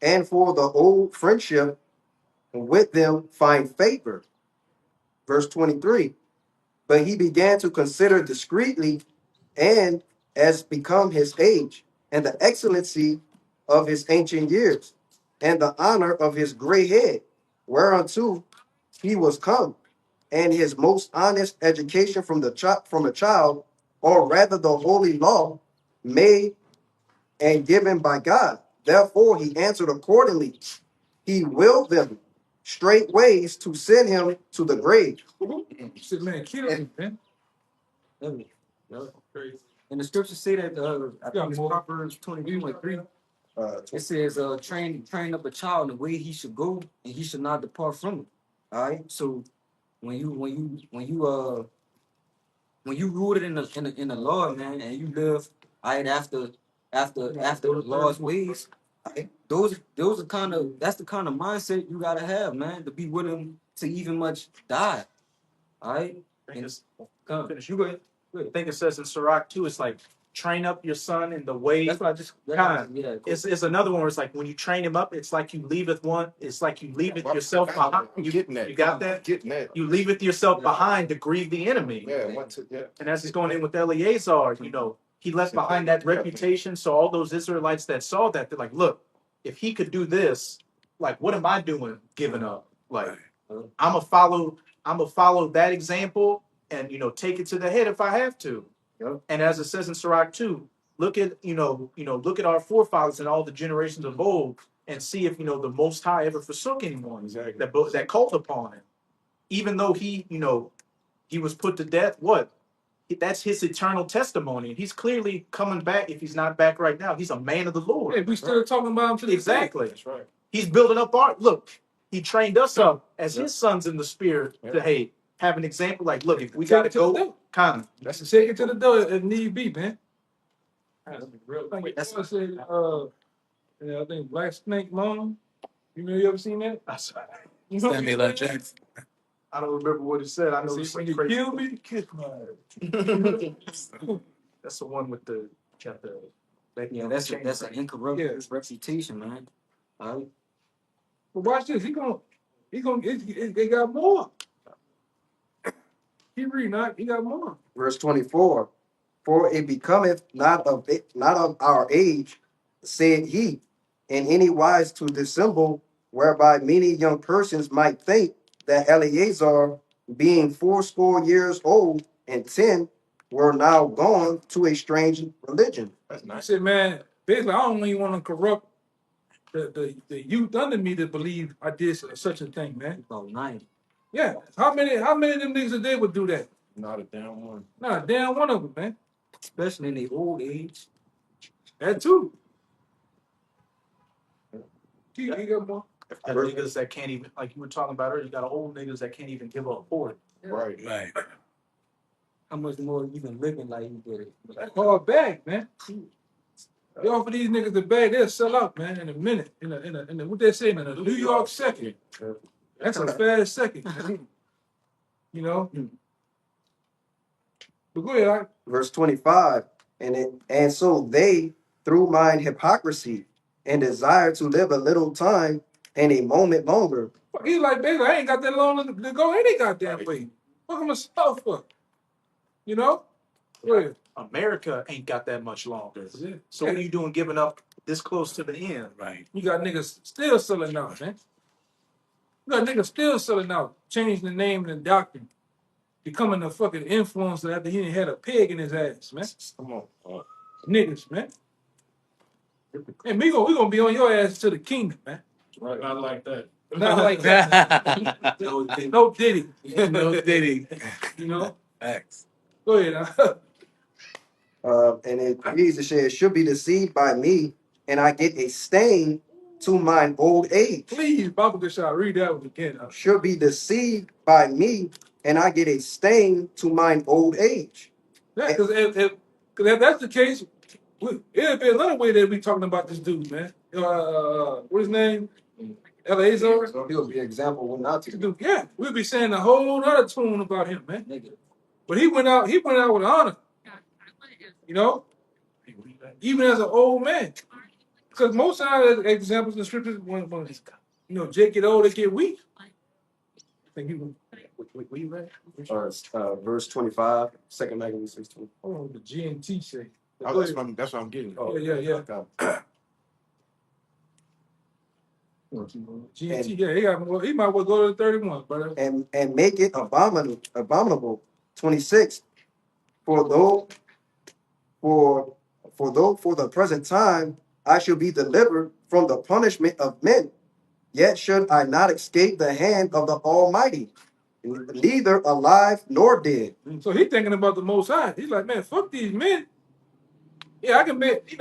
and for the old friendship and with them find favor. Verse 23. But he began to consider discreetly and as become his age, and the excellency of his ancient years, and the honor of his gray head, whereunto he was come, and his most honest education from a child, or rather the holy law, made and given by God. Therefore he answered accordingly. He willed them straight ways to send him to the grave. Shit, man, kill him, man. And the scriptures say that I Yeah, think it's more. Proverbs 22 and 3. It says, train up a child in the way he should go, and he should not depart from it. All right. So when you rooted in the Lord, man, and you live right after the Lord's ways, right, those are that's the kind of mindset you gotta have, man, to be willing to even much die. All right. And Finish. You go ahead. I think it says in Sirach too, it's like train up your son in the way. that's what I just yeah. It's another one where it's like when you train him up, it's like you leaveth one, it's like you leaveth yourself behind. I'm getting that. You got that? Getting that. You leaveth yourself behind to grieve the enemy. Yeah, yeah. And as he's going in with Eleazar, he left behind that reputation. So all those Israelites that saw that, they're like, look, if he could do this, like, what am I doing giving up? Like, I'm gonna follow that example and take it to the head if I have to. Yep. And as it says in Sirach 2, look at look at our forefathers and all the generations of old and see if the Most High ever forsook anyone that called upon him. Even though he was put to death, that's his eternal testimony. And he's clearly coming back. If he's not back right now, he's a man of the Lord. Yeah, we still talking about him to the Exactly. That's right. He's building up he trained us up as his sons in the spirit to have an example. Like, look, if we got to go, Let's take it to the door if need be, man. real quick. That's what I said. I think Black Snake Moan. You ever seen that? You know, Samuel L. Jackson. I don't remember what it said. I know it's when like you crazy. kill me, kiss my ass. That's the one with the chapter. Yeah, that's an incorruptible reputation, man. All right. But watch this. They got more. He got more. Verse 24. For it becometh not of our age, said he, in any wise to dissemble, whereby many young persons might think that Eleazar, being fourscore years old and 10, were now gone to a strange religion. That's I nice. said, man, basically, I don't even want to corrupt the youth under me to believe I did such a thing, man. About 9. Yeah. How many of them niggas a day would do that? Not a damn one. Not a damn one of them, man. Especially in their old age. That too. He got more. Got niggas that can't even, like you were talking about earlier, you got old niggas that can't even give up for it. Right. Right. How much more you been living like you did it? That's hard bag, man. You offer these niggas the bag, they'll sell out, man, in a minute. In a what they say in a New York second. That's a fast second. You know? But go ahead. Verse 25. And so they, through mine hypocrisy and desire to live a little time and a moment longer. He's like, baby, I ain't got that long to go any goddamn way. Fuck myself for. You know? Go ahead. America ain't got that much longer. Yeah. So what are you doing giving up this close to the end? Right. You got niggas still selling out, man. You got niggas still selling out, changing the name and the doctrine, becoming a fucking influencer after he done had a pig in his ass, man. Come on. Niggas, man. And we gonna be on your ass to the kingdom, man. Right. Not like that. Not like that. No Diddy. No Diddy. You know? Facts. Go ahead. And it Jesus says, should be deceived by me, and I get a stain to mine old age. Please, Baba Gashar, read that one again. Should be deceived by me, and I get a stain to mine old age. Yeah, because if that's the case, it'll be another way that we talking about this dude, man. What's his name? Eleazar. So he'll be an example when not to do. Yeah, we'll be saying a whole other tune about him, man. But he went out with honor. You know, even as an old man. Because most of the examples in the scriptures, when You know, Jake get old, they get weak. I think he was. What you read? Verse 25, second Maccabees 6:20. Oh, the GNT say. Oh, that's what I'm getting. Oh, yeah. Okay. GNT, yeah, he got more. He might well go to 31, brother. And make it abominable. 26. For though for the present time I shall be delivered from the punishment of men, yet should I not escape the hand of the Almighty, neither alive nor dead. So he thinking about the Most High. He's like, man, fuck these men. Yeah, I can make,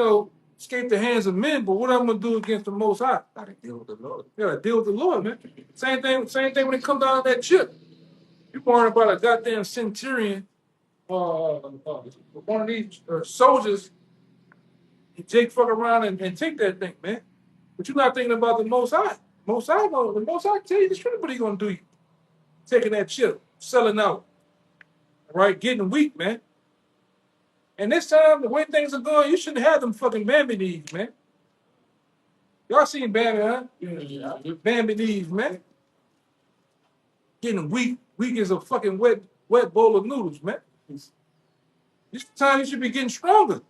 escape the hands of men, but what I'm gonna do against the Most High? Gotta deal with the Lord. You gotta deal with the Lord, man. Same thing when it comes down to that ship. You worrying about a goddamn centurion, one of these soldiers. Jake fuck around and take that thing, man. But you're not thinking about the Most High. The Most High tell you the truth. What he gonna do? Taking that ship, selling out, right? Getting weak, man. And this time, the way things are going, you shouldn't have them fucking Bambi knees, man. Y'all seen Bambi, huh? Yeah. Bambi knees, man. Getting weak as a fucking wet bowl of noodles, man. This is the time you should be getting stronger.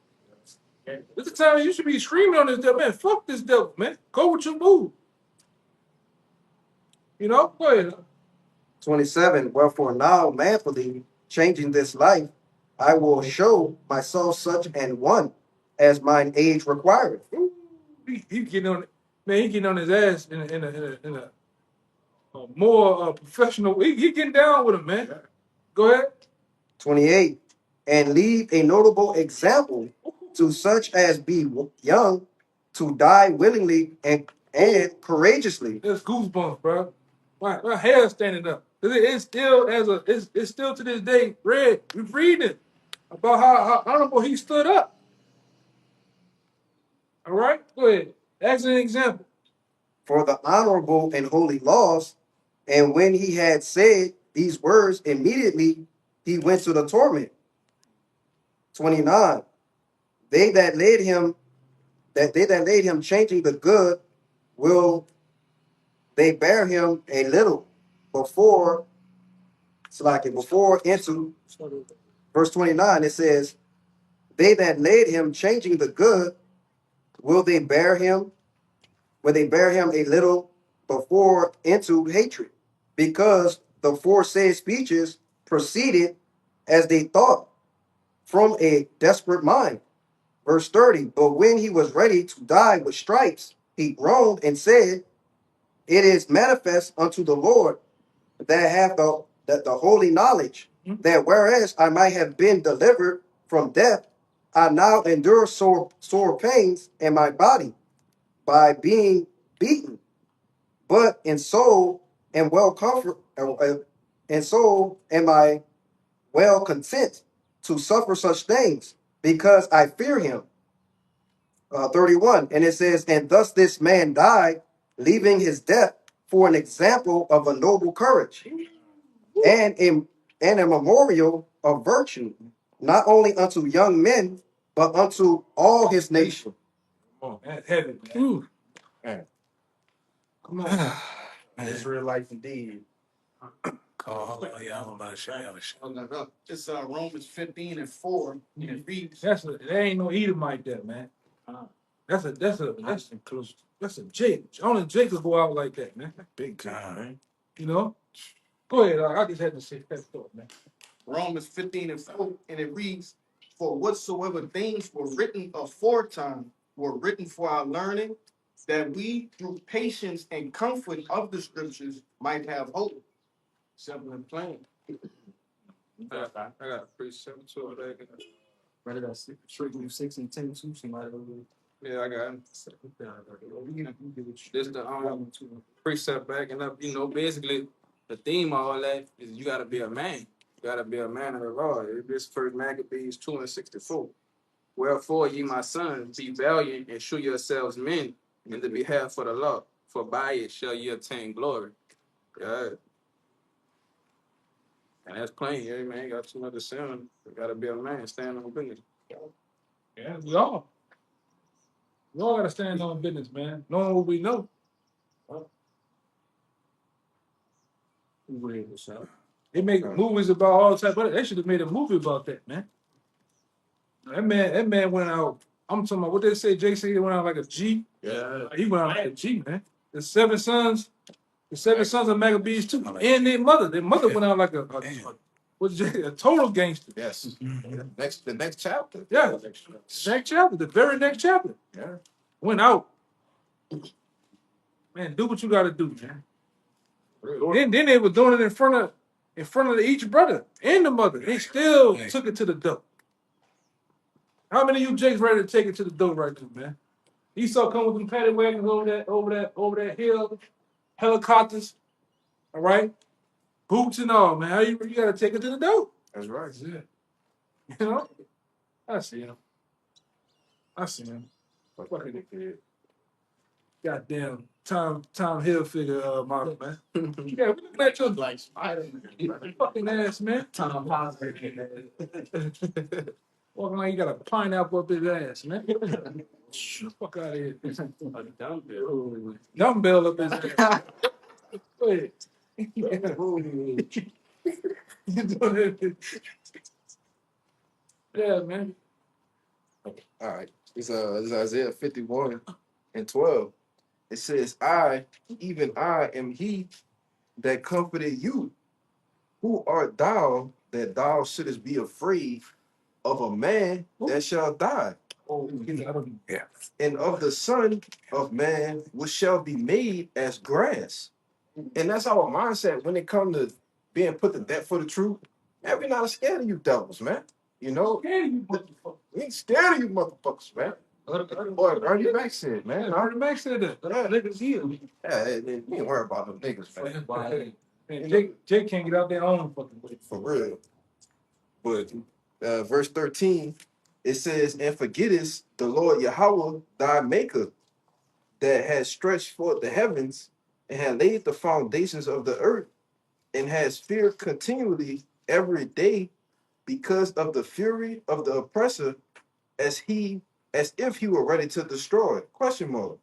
This is the time you should be screaming on this devil, man. Fuck this devil, man. Go with your move. Go ahead. 27. Wherefore now manfully changing this life, I will show myself such an one as mine age requireth. He getting on, man. He getting on his ass in a more professional. He getting down with him, man. Go ahead. 28. And leave a notable example to such as be young to die willingly and courageously. That's goosebumps, bro. My hair standing up. It's still to this day read. We're reading about how honorable he stood up. All right, go ahead. That's an example. For the honorable and holy laws, and when he had said these words, immediately he went to the torment. 29. They that laid him changing the good, will they bear him a little before into verse 29. It says, they that laid him changing the good, will they bear him a little before into hatred, because the foresaid speeches proceeded as they thought from a desperate mind. Verse 30. But when he was ready to die with stripes, he groaned and said, it is manifest unto the Lord that have the holy knowledge, that whereas I might have been delivered from death, I now endure sore pains in my body by being beaten, but in soul am in soul am I well content to suffer such things, because I fear him. 31. And it says, and thus this man died, leaving his death for an example of a noble courage and a memorial of virtue, not only unto young men, but unto all his nation. Come on, that's heavy, man. Ooh. Man. Come on. It's real life indeed. I'm about to show. It's Romans 15:4. And it reads, There ain't no Edomite there, man. That's a Jake. Only Jake could go out like that, man. Big time, man. Go ahead. I just had to say that thought, man. Romans 15:4, and it reads, for whatsoever things were written aforetime were written for our learning, that we through patience and comfort of the scriptures might have hope. Simple and plain. I got a precept to it. Brother, that's 6 and 10 too. Somebody Yeah, I got it. This the precept backing up. Basically the theme of all that is you gotta be a man. You gotta be a man of the Lord. This first Maccabees 2:64. Wherefore ye my sons, be valiant and shew yourselves men in the behalf of the law, for by it shall ye obtain glory. Yeah. And that's plain, yeah, man. Got too much to say on. You gotta be a man, stand on business. Yeah, we all. We all got to stand on business, man. Knowing what we know. They make movies about all type of. They should have made a movie about that, man. That man went out. I'm talking about what they say. Jay said he went out like a G. Yeah. He went out like a G, man. The seven sons of Maccabees too, and their mother. Their mother went out like a total gangster. Yes. The next chapter. Yeah, next chapter, the very next chapter. Yeah. Went out. Man, do what you got to do, man. Then they were doing it in front of each brother and the mother. They still took it to the dope. How many of you Jakes ready to take it to the dope right now, man? Esau come with them paddy wagons over that hill, helicopters, all right, boots and all, man. How you gotta take it to the dope? That's right. Yeah. You know, I see him. Fucking kid. Goddamn Tom Hilfiger model, man. Yeah, we looking at your like Spider-Man. Fucking ass, man. Tom Hilfiger. Walking like you got a pineapple up his ass, man. Fuck out of here. A dumbbell up his ass. Go ahead. Yeah, man. All right. It's Isaiah 51:12. It says, I, even I, am he that comforted you. Who art thou that thou shouldest be afraid of a man that shall die? Yeah. And of the Son of Man, which shall be made as grass. And that's our mindset when it comes to being put to death for the truth. Man, we're not scared of you devils, man. You know, we ain't scared of you motherfuckers, man. Boy, Ernie Mac said, man. Ernie Mac said that. Niggas here. Yeah, we ain't worried about them niggas, man. Man, Jake can't get out their own fucking way. For real. But verse 13, it says, and forgettest the Lord Yahweh, thy maker, that has stretched forth the heavens and had laid the foundations of the earth, and has feared continually every day because of the fury of the oppressor, as if he were ready to destroy. Question mark.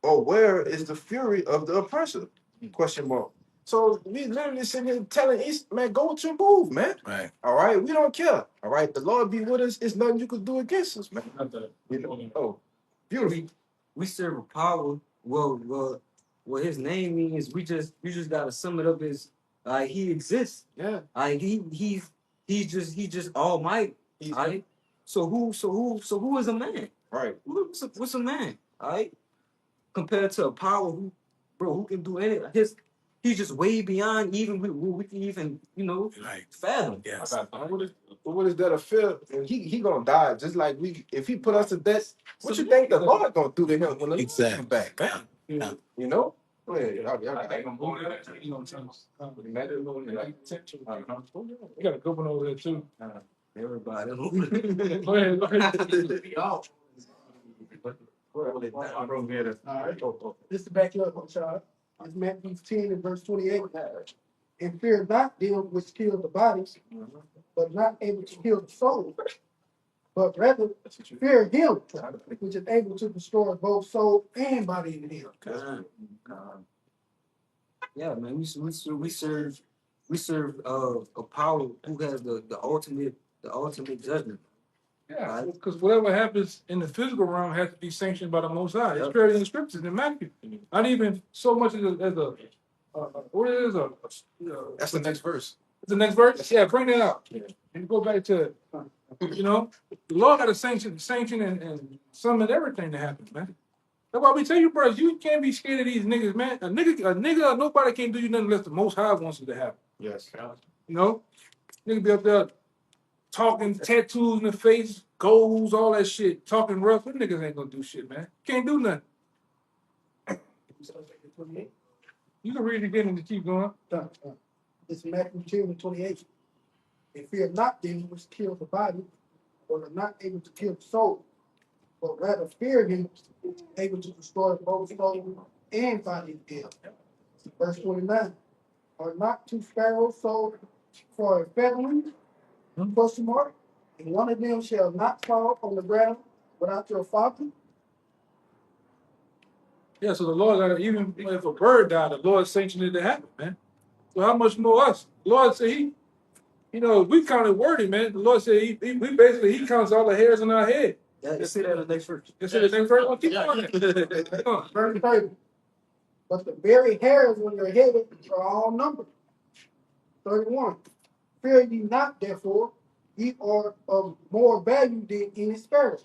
Or where is the fury of the oppressor? Question mark. So we literally sitting here telling East, man, go with your move, man. Right. All right, we don't care. All right, the Lord be with us. It's nothing you could do against us, man. You know? Oh, beautiful. We serve a power. Well, what his name means, you just gotta sum it up as he exists. Yeah. He's just almighty. Right? So who is a man? Right. What's a man? All right? Compared to a power who can do anything. He's just way beyond even what we can even, fathom. Yes. What is that a fear? And he gonna die just like we. If he put us to death, what you think the Lord gonna do to him when the Lord come back? Yeah. You know? Go ahead. We got a good one over there too. Everybody. Go ahead. All right. Just to back you up, child. It's Matthew 10 and verse 28. And fear not them which kill the body, but not able to kill the soul, but rather fear him which is able to destroy both soul and body in hell. Yeah, man. We serve a power who has the ultimate judgment. Yeah, because whatever happens in the physical realm has to be sanctioned by the Most High. It's clear in the scriptures in Matthew. Not even so much as a what is a That's the next verse. the next verse? Yeah, bring that out. And go back to the Lord got to sanction and summon everything to happen, man. That's why we tell you, brothers, you can't be scared of these niggas, man. A nigga, nobody can do you nothing unless the Most High wants it to happen. Yes. Nigga be up there talking, tattoos in the face, goals, all that shit, talking rough. Them niggas ain't gonna do shit, man. Can't do nothing. You can read it again and keep going. It's Matthew 10 and 28. And fear not them which kill the body, or are not able to kill the soul, but rather fear him able to destroy both soul and body in hell. Verse 29. Are not two sparrows sold for a feathering? Question mark. And one of them shall not fall on the ground without your father. Yeah, so the Lord, even if a bird died, the Lord sanctioned it to happen, man. So how much more us? The Lord said we counted worthy, man. The Lord said we basically he counts all the hairs on our head. Yeah, you see that in the next verse. You see the next verse? Keep going. Come on. Verse 30. But the very hairs on your head are all numbered. 31. Fear ye not, therefore, ye are of more value than any sparrow.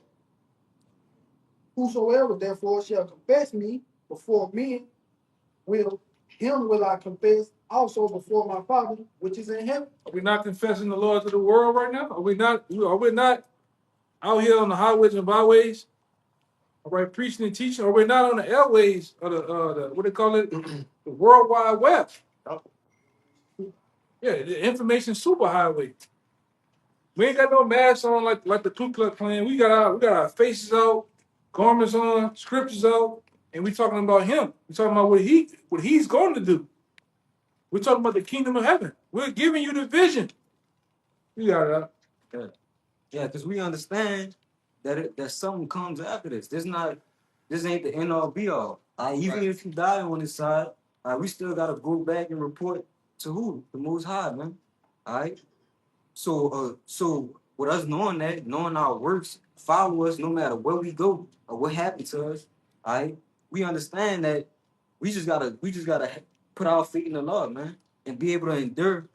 Whosoever therefore shall confess me before men, him will I confess also before my Father which is in heaven. Are we not confessing the Lord to the world right now? Are we not out here on the highways and byways? All right, preaching and teaching? Are we not on the airways or the what they call it? The World Wide Web. Yeah, the information superhighway. We ain't got no masks on like the Ku Klux Klan. We got our faces out, garments on, scriptures out, and we talking about him. We talking about what he's going to do. We're talking about the kingdom of heaven. We're giving you the vision. You got it. Yeah, yeah, because we understand that something comes after this. This ain't the end all be all. Even if you die on this side, we still gotta go back and report to who? The Most High, man. All right. So with us knowing that, knowing our works follow us no matter where we go or what happened to us, all right, we understand that we just gotta put our feet in the Lord, man, and be able to endure,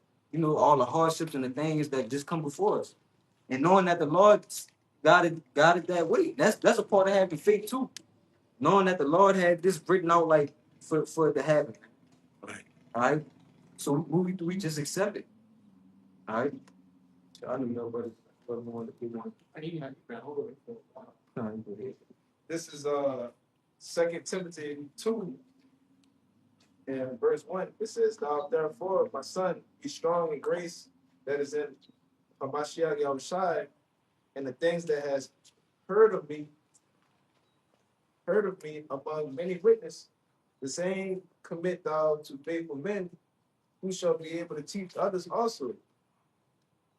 all the hardships and the things that just come before us. And knowing that the Lord got it that way. That's a part of having faith too. Knowing that the Lord had this written out like for it to happen. Right. All right. So we just accept it. All right. I don't know what more that we want. This is 2 Timothy 2 and verse 1. It says, "Now therefore, my son, be strong in grace that is in Hamashiach Yahushai, and the things that has heard of me among many witnesses, the same commit thou to faithful men who shall be able to teach others also.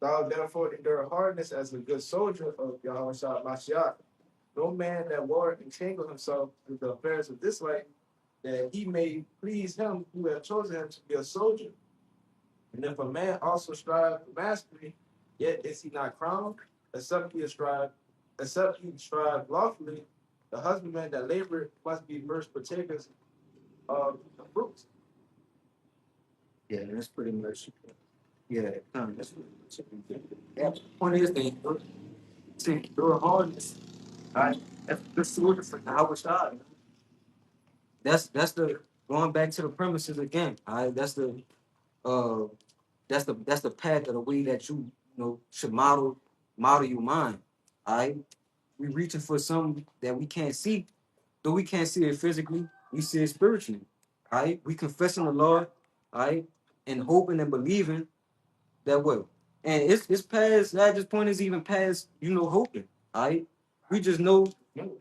Thou therefore endure hardness as a good soldier of Yahushua Mashiach. No man that war entangle himself with the affairs of this life, that he may please him who hath chosen him to be a soldier. And if a man also strive for mastery, yet is he not crowned, except he strive lawfully. The husbandman that labor must be first partakers of the fruits." Yeah, that's pretty much. Yeah, that's pretty much it. Yeah, the point is they endure hardness. All right, that's the soldier for our side. That's the going back to the premises again. All right, uh that's the path of the way that you should model your mind. All right, we reaching for something that we can't see. Though we can't see it physically, we see it spiritually. All right, we confessing the Lord. All right, and hoping and believing that way. And it's past at this point is even past, hoping. All right. We just know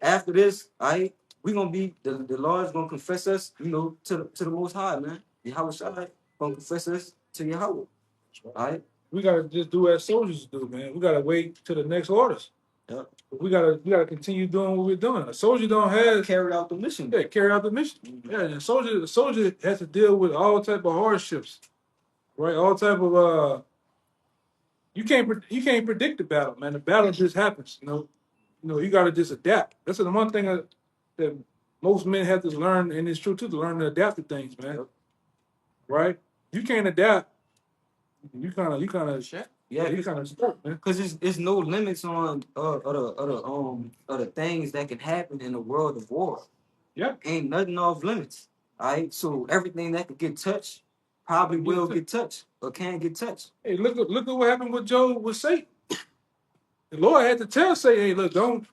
after this, all right, we gonna be the Lord's gonna confess us, to the most high, man. Yahweh Shai gonna confess us to Yahweh. All right. We gotta just do as soldiers do, man. We gotta wait till the next orders. Yeah. We gotta continue doing what we're doing. A soldier don't have Carry out the mission. Yeah, carry out the mission. Yeah, the soldier has to deal with all type of hardships, right? All type of you can't predict the battle, man. The battle just happens. You gotta just adapt. That's the one thing that most men have to learn, and it's true too, to learn to adapt to things, man. Right? You can't adapt. You kind of you kind of stuck, man. Because it's no limits on other things that can happen in the world of war. Yeah. Ain't nothing off limits. All right. So everything that could get touched probably will get touched or can get touched. Hey, look at what happened with Job with Satan. The Lord had to tell Satan, hey, look, don't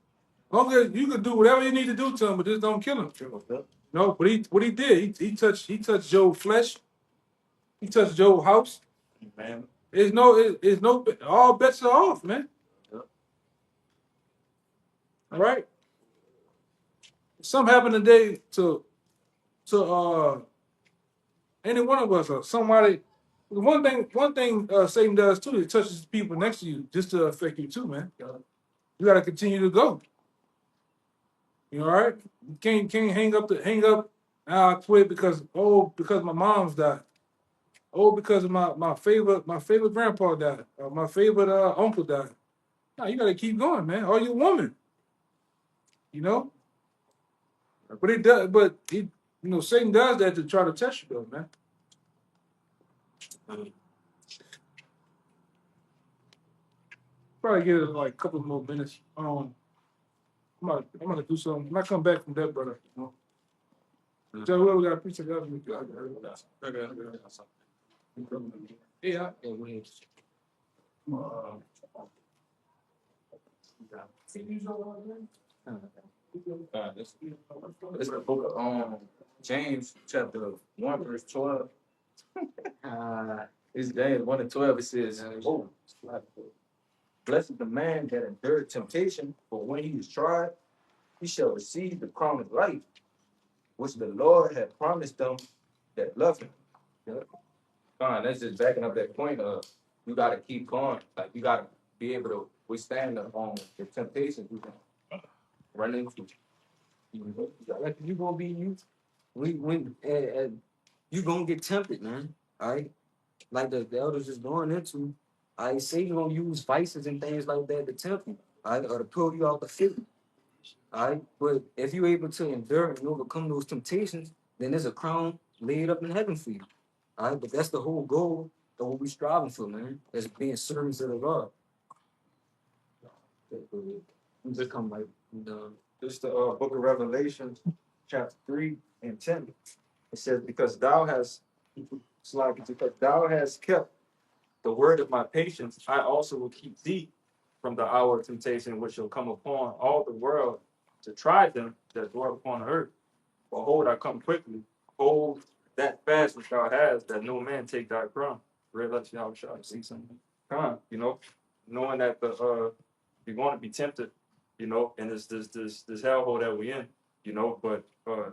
you can do whatever you need to do to him, but just don't kill him. No, but what he did, he touched Job's flesh, he touched Job's house. Man. It's no all bets are off, man. Yep. All right. Something happened today to any one of us or somebody. One thing Satan does too, it touches people next to you just to affect you too, man. You gotta continue to go. You all right? You can't hang up. I quit because my mom's died. oh, because of my favorite grandpa died, or my favorite uncle died. No, you gotta keep going, man. Or your woman, you know. But it does. But he, you know, Satan does that to try to test you, though, man. Probably get it like a couple more minutes. I'm gonna do something. When I come back from that, brother, you know. Tell whoever got a piece of that. Yeah. It's the book of James, chapter 1, verse 12. It's James 1 and 12. It says, oh, blessed is the man that endured temptation, for when he is tried, he shall receive the crown of life, which the Lord had promised them that love him. That's just backing up that point of you got to keep going. Like, you got to be able to withstand the temptations you can run into. Like you gonna be you. You gonna get tempted, man. All right. Like the elders is going into. I say you gonna use vices and things like that to tempt you. All right, or to pull you out the faith. All right. But if you're able to endure and overcome those temptations, then there's a crown laid up in heaven for you. All right. But that's the whole goal of what we striving for, man. Is being servants of the Lord. Just come like This is the book of Revelation, chapter 3 and 10. It says, because thou hast kept the word of my patience, I also will keep thee from the hour of temptation which shall come upon all the world to try them that dwell upon the earth. Behold, I come quickly. Hold that fast which thou hast, that no man take thy crown. Realize y'all shall see something. Come on, you know, knowing that you're going to be tempted, you know, and this hellhole that we're in, you know, but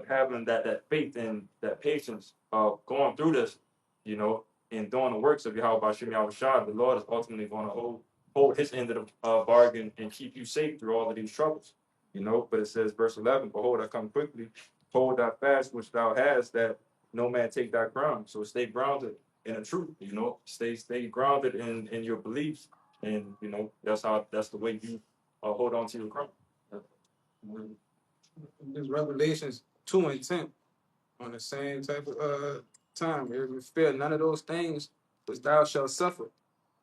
having that faith and that patience of going through this, you know, and doing the works of Yahweh Bashim Yahushua, the Lord is ultimately going to hold his end of the bargain and keep you safe through all of these troubles, you know. But it says, verse 11, behold, I come quickly. Hold thy fast which thou hast, that no man take thy crown. So stay grounded in the truth, you know. Stay grounded in your beliefs, and you know that's the way you hold on to your crown. This Revelations 2 and 10 on the same type of time. If you fear none of those things which thou shalt suffer,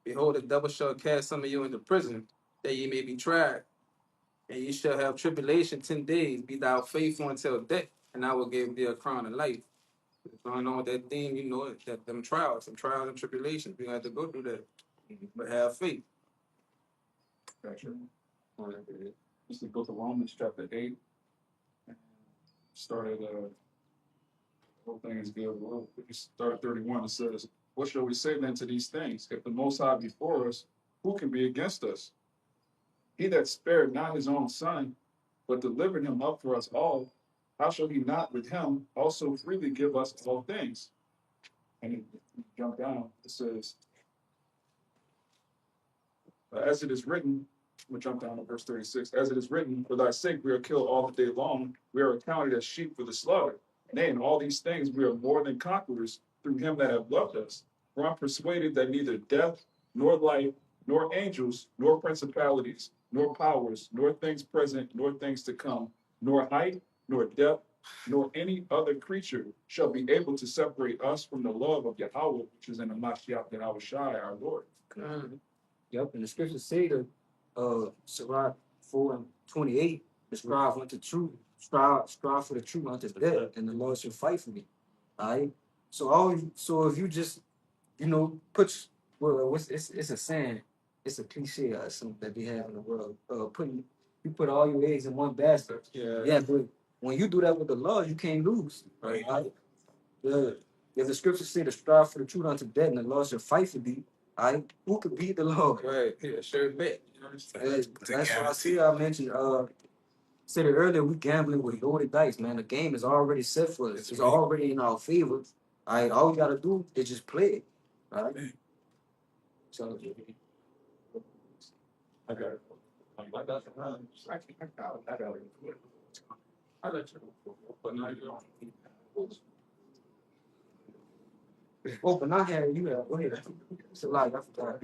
behold, the devil shall cast some of you into prison, that ye may be tried, and ye shall have tribulation 10 days. Be thou faithful until death, and I will give thee a crown of life. Going on with that theme, you know, that them trials and tribulations, we have to go through that. But have faith. Gotcha. This is the book of Romans, chapter 8. Started, the whole thing is good. Well, if you start 31, it says, what shall we say then to these things? If the Most High be for us, who can be against us? He that spared not his own son, but delivered him up for us all, how shall he not with him also freely give us all things? And you jump down, it says, as it is written, we'll jump down to verse 36. As it is written, for thy sake we are killed all the day long. We are accounted as sheep for the slaughter. Nay, in all these things we are more than conquerors through him that have loved us. For I'm persuaded that neither death, nor life, nor angels, nor principalities, nor powers, nor things present, nor things to come, nor height, nor depth, nor any other creature shall be able to separate us from the love of Yahweh, which is in the Mashiach Yahushua, our Lord. Yep, and the scriptures say that Sirach 4 and 28, the strive unto truth, strive for the truth unto death, and the Lord shall fight for me. All right. So if you just, you know, it's a saying, it's a cliche or something that they have in the world. You put all your eggs in one basket. Yeah, but when you do that with the Lord, you can't lose. Right. If the scriptures say to strive for the truth unto death, and the Lord shall fight for thee, who could beat the Lord? Right, yeah, sure bet. That's why I mentioned said it earlier, we gambling with loaded dice, man. The game is already set for us. It's already in our favor. All we gotta do is just play it. All right. So I got it. I got it. I let you go, but now you don't. Oh, but not had you have. Go ahead. It's a lot. I forgot.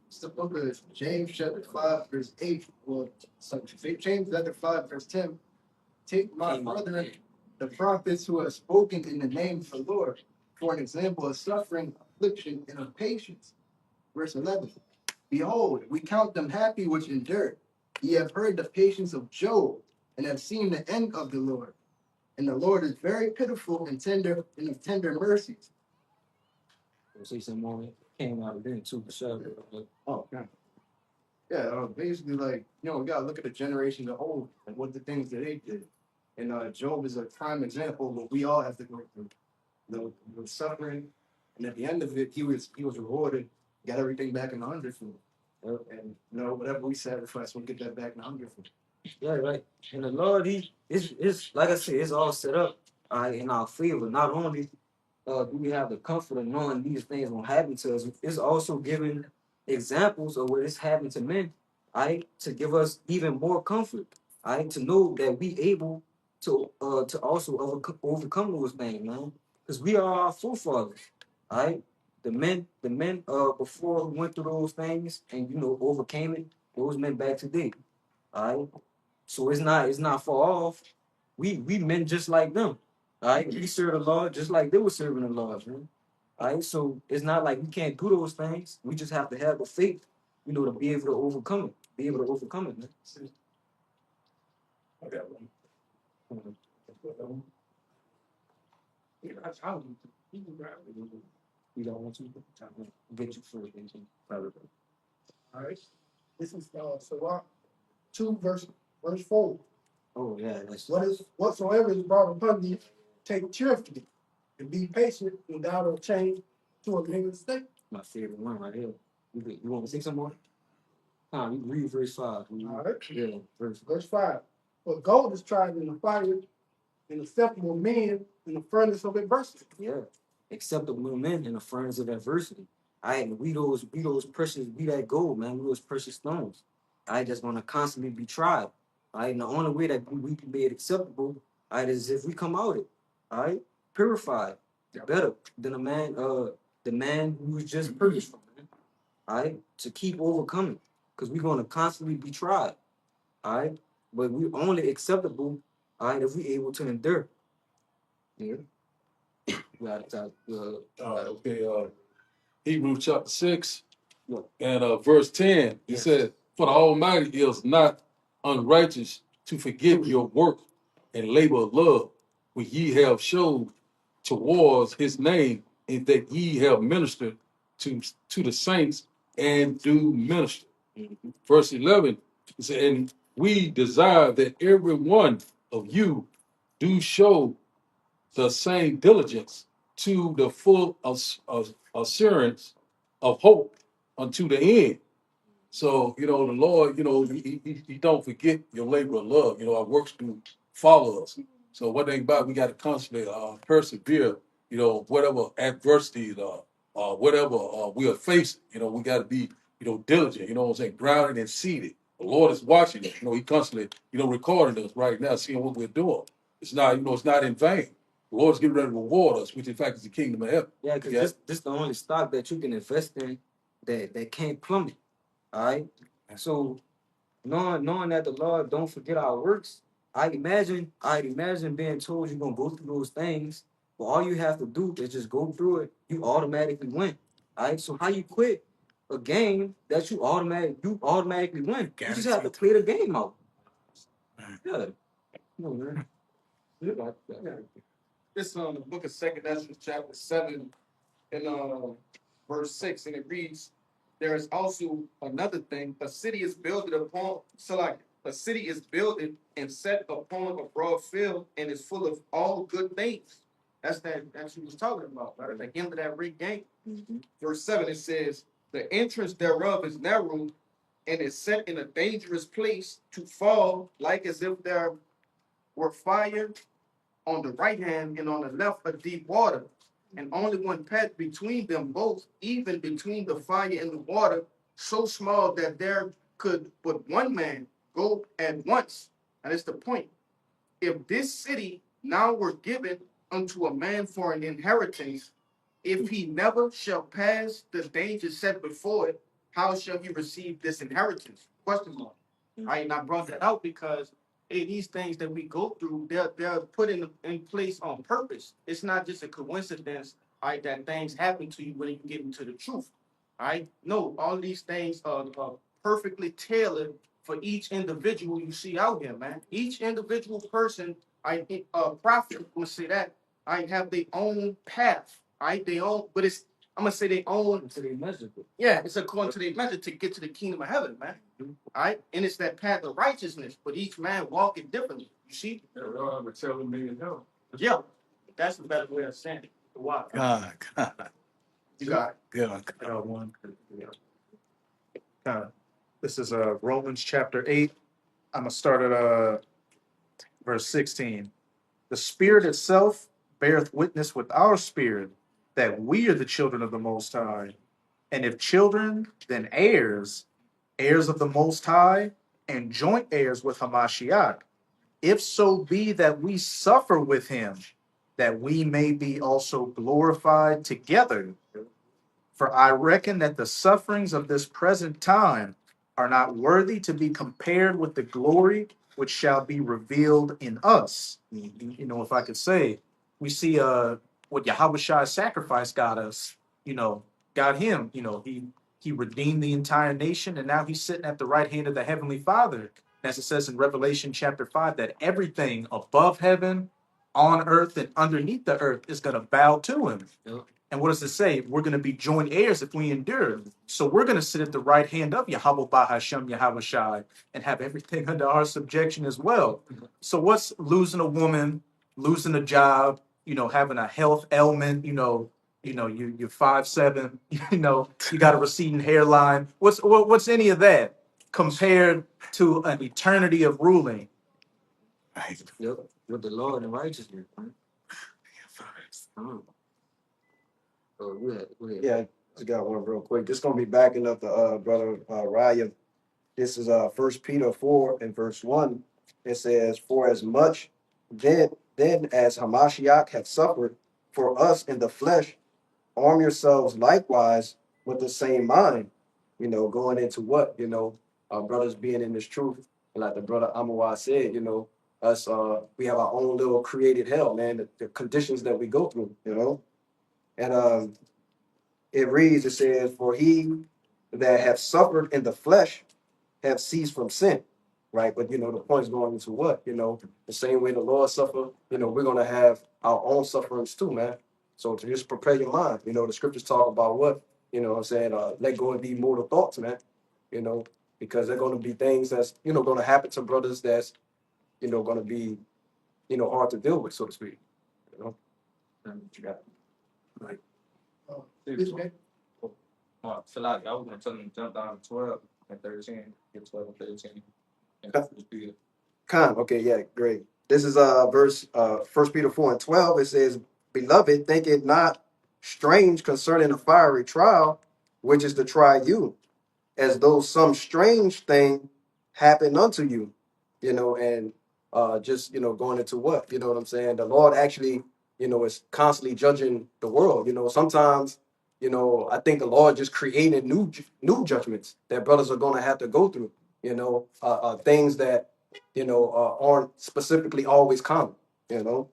It's the book of James chapter 5, verse 8. Well, so James chapter 5, verse 10. Take my brethren, the prophets who have spoken in the name of the Lord, for an example of suffering, affliction, and of patience. Verse 11. Behold, we count them happy which endure. Ye have heard the patience of Job, and have seen the end of the Lord. And the Lord is very pitiful and of tender mercies. We'll see some more. Came out of there too, for sure. Oh, yeah. Yeah, basically, like, we gotta look at the generation of old and what the things that they did. And Job is a prime example of what we all have to go through. The suffering, and at the end of it, he was rewarded, got everything back in the hundredfold. And whatever we sacrifice, we'll get that back in the hundredfold. Yeah, right. And the Lord, it's like I said, it's all set up in our favor. Not only do we have the comfort of knowing these things will happen to us, it's also giving examples of what is happening to men, to give us even more comfort, to know that we able to also overcome those things, man. Because we are our forefathers, all the men before who went through those things and overcame it, those men back today. All right. So it's not far off. We men just like them. All right. We serve the Lord just like they were serving the Lord, man. All right. So it's not like we can't do those things. We just have to have the faith, to be able to overcome it. Be able to overcome it, man. I got one. Yeah, you can grab it. You don't want to get you first, then. All right. This is Sirach 2, verse 4. Oh yeah, that's Whatsoever is brought upon thee, take cheerfully, and be patient, and thou wilt change to a living state. my favorite one right here. You want to say some more? You read verse 5. All right. Yeah, Verse 5. For gold is tried in the fire, and acceptable men in the furnace of adversity. Yeah. Acceptable men in the furnace of adversity. We those precious, we that gold, man. We those precious stones. That's gonna constantly be tried. And the only way that we can be acceptable, is if we come out it. Purified. Better than the man who was just purged from, man. To keep overcoming. Because we're gonna constantly be tried. But we only acceptable, if we able to endure. Yeah. Okay. Hebrews chapter 6 Look. and verse 10. It Yes. says, "For the Almighty is not unrighteous to forget your work and labor of love, which ye have showed towards his name, and that ye have ministered to the saints and do minister." Mhm. Verse 11, it said, "And we desire that every one of you do show the same diligence to the full assurance of hope unto the end." So, the Lord, he don't forget your labor of love. Our works do follow us. So one thing about it, we got to constantly persevere, whatever adversities whatever we are facing, we got to be, diligent, what I'm saying, grounded and seated. The Lord is watching us. He constantly, recording us right now, seeing what we're doing. It's not, it's not in vain. The Lord's getting ready to reward us, which in fact is the kingdom of heaven. Yeah, because this the only stock that you can invest in that can't plummet. All right. So knowing that the Lord don't forget our works, I'd imagine being told you're gonna go through those things, but all you have to do is just go through it. You automatically win. All right. So how you quit a game that you automatically win? You just have to play the game out. Yeah. No, man. Yeah. This the book of 2 Ezra, chapter 7, and verse 6, and it reads, "There is also another thing. A city is built upon a city is built and set upon a broad field and is full of all good things." That's what he was talking about, right? At the end of that read game. Verse 7, it says, "The entrance thereof is narrow and is set in a dangerous place to fall, like as if there were fire on the right hand and on the left a deep water, and only one path between them both, even between the fire and the water, so small that there could but one man go at once." And it's the point. If this city now were given unto a man for an inheritance, if he never shall pass the danger set before it, how shall he receive this inheritance? Question mark. Right, and I brought that out because hey, these things that we go through, they're put in place on purpose. It's not just a coincidence, right, that things happen to you when you get into the truth. Right? No, all these things are perfectly tailored for each individual you see out here, man. Each individual person, prophet, I'm gonna say that, I have their own path, right? They own, but it's I'm gonna say they own to their measure. Yeah, it's according to their measure to get to the kingdom of heaven, man. All right, and it's that path of righteousness, but each man walking differently. You see? Yeah, we all have a telling me in hell. Yeah, that's the better way of saying it. Why? God. You got it. Good. I got one. This is Romans chapter 8. I'm gonna start at verse 16. The Spirit itself beareth witness with our spirit that we are the children of the Most High. And if children, then heirs, heirs of the Most High, and joint heirs with Hamashiach. If so be that we suffer with him, that we may be also glorified together. For I reckon that the sufferings of this present time are not worthy to be compared with the glory which shall be revealed in us. You know, if I could say, we see what Yahweh sacrifice got us, got him, he redeemed the entire nation, and now he's sitting at the right hand of the Heavenly Father. As it says in Revelation chapter 5, that everything above heaven, on earth, and underneath the earth is going to bow to him. And what does it say? We're going to be joint heirs if we endure. So we're going to sit at the right hand of Yahweh Bahashem Yahweh Shai and have everything under our subjection as well. So what's losing a woman, losing a job, having a health ailment, you're 5'7", you got a receding hairline. What's any of that compared to an eternity of ruling? Right. Yep, with the Lord and righteousness. Man. Go ahead. Yeah, just got one real quick. This gonna be backing up the brother Raya. This is First Peter 4 and verse 1. It says, "For as much then as Hamashiach hath suffered for us in the flesh, arm yourselves likewise with the same mind." Going into what our brothers being in this truth, and like the brother Amawar said, us we have our own little created hell, man. The conditions that we go through, and it reads, it says, "For he that hath suffered in the flesh have ceased from sin." Right. But the point's going into what? The same way the Lord suffered, we're gonna have our own sufferings too, man. So to just prepare your mind, the scriptures talk about what, what I'm saying, let go of these mortal thoughts, man. Because they're gonna be things that's, gonna happen to brothers that's, gonna be, hard to deal with, so to speak. And what you got. Right. This man, So like I was gonna tell them to jump down to 12 and 13, get 12 and 13. And just be Okay, yeah, great. This is verse 1 Peter 4 and 12. It says, "Beloved, think it not strange concerning a fiery trial, which is to try you, as though some strange thing happened unto you." And just going into what, what I'm saying, the Lord actually, is constantly judging the world. Sometimes, I think the Lord just created new judgments that brothers are going to have to go through. Things that aren't specifically always common. And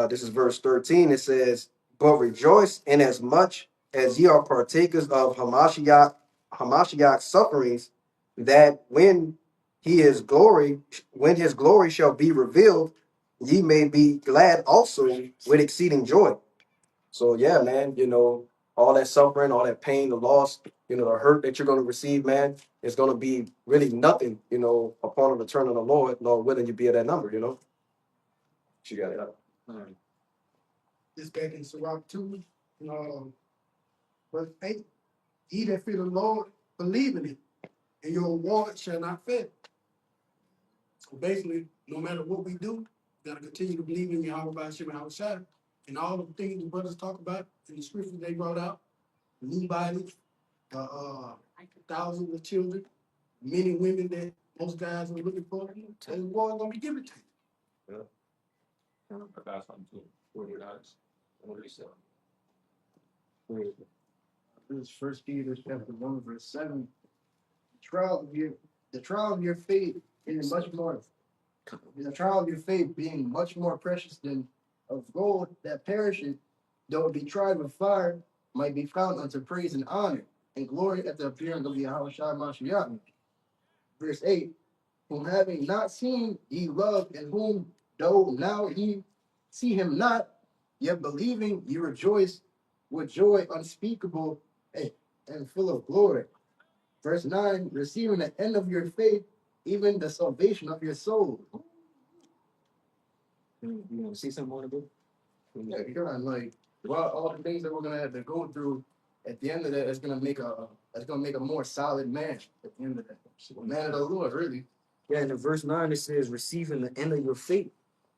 this is verse 13. It says, "But rejoice in as much as ye are partakers of Hamashiach's sufferings, that when his glory shall be revealed, ye may be glad also with exceeding joy." So yeah, man, all that suffering, all that pain, the loss, the hurt that you're going to receive, man, it's going to be really nothing, upon the return of the Lord willing, you be at that number, You got it up. this back in Sirach 2, verse 8. He that fear the Lord, believe in him, and your reward shall not fail. So basically, no matter what we do, we gotta continue to believe in Yahweh by Hashem and Shai. And all the things the brothers talk about in the scriptures they brought out, new bodies, thousands of children, men and women that most guys are looking for, and the Lord gonna be given to you. I got something too. $40. What do you say? This is First Peter chapter 1, verse 7. The trial of your faith is much more the trial of your faith being much more precious than of gold that perisheth, though it be tried with fire, might be found unto praise and honor and glory at the appearing of Yahweh Shai Mashiach. Verse 8, whom having not seen ye love, and whom though now ye see him not, yet believing ye rejoice with joy unspeakable and full of glory. Verse 9, receiving the end of your faith, even the salvation of your soul. You want to see something on the book? Yeah, you're on, like, well, all the things that we're gonna have to go through at the end of that, it's gonna make a more solid man at the end of that. Man of the Lord, really. Yeah, and in verse 9 it says, receiving the end of your faith.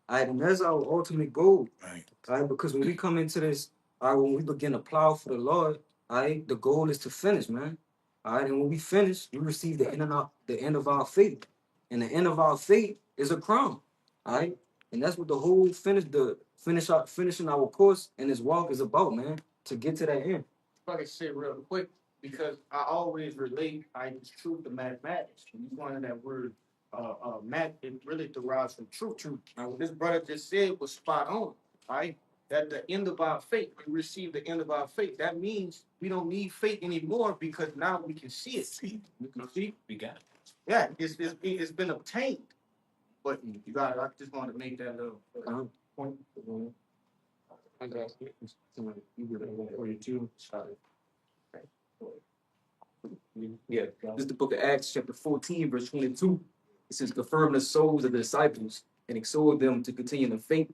All right, and that's our ultimate goal. Right. All right, because when we come into this, all right, when we begin to plow for the Lord, all right, the goal is to finish, man. All right, and when we finish, we receive the end of our faith. And the end of our faith is a crown. All right. And that's what the whole finishing our course and this walk is about, man. To get to that end. If I can say real quick, because I always relate truth to mathematics. When you find that word math, it really derives from truth. Now, what this brother just said was spot on, right? At the end of our faith, we receive the end of our faith. That means we don't need faith anymore because now we can see it. We can see. We got it. Yeah, it's been obtained. But you got. I just wanted to make that little point. I got you. 42. Yeah, this is the book of Acts, chapter 14, verse 22. It says, confirm the souls of the disciples and exhort them to continue in the faith,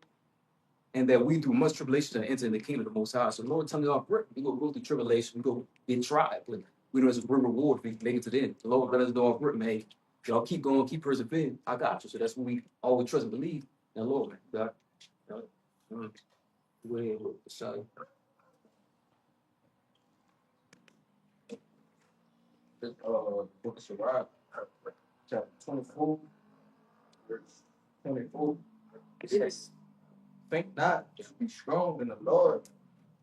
and that we through much tribulation shall enter in the kingdom of the Most High. So, Lord, tell me off, we go through tribulation, we go get tried, but we know there's a reward if we make it to the end. The Lord let us know off, man, hey, y'all keep going, keep persevering. I got you. So that's what we always trust and believe in the Lord, man. God. Go ahead, sorry. Book of Sirach, chapter 24, verse 24. It says, think not to be strong in the Lord,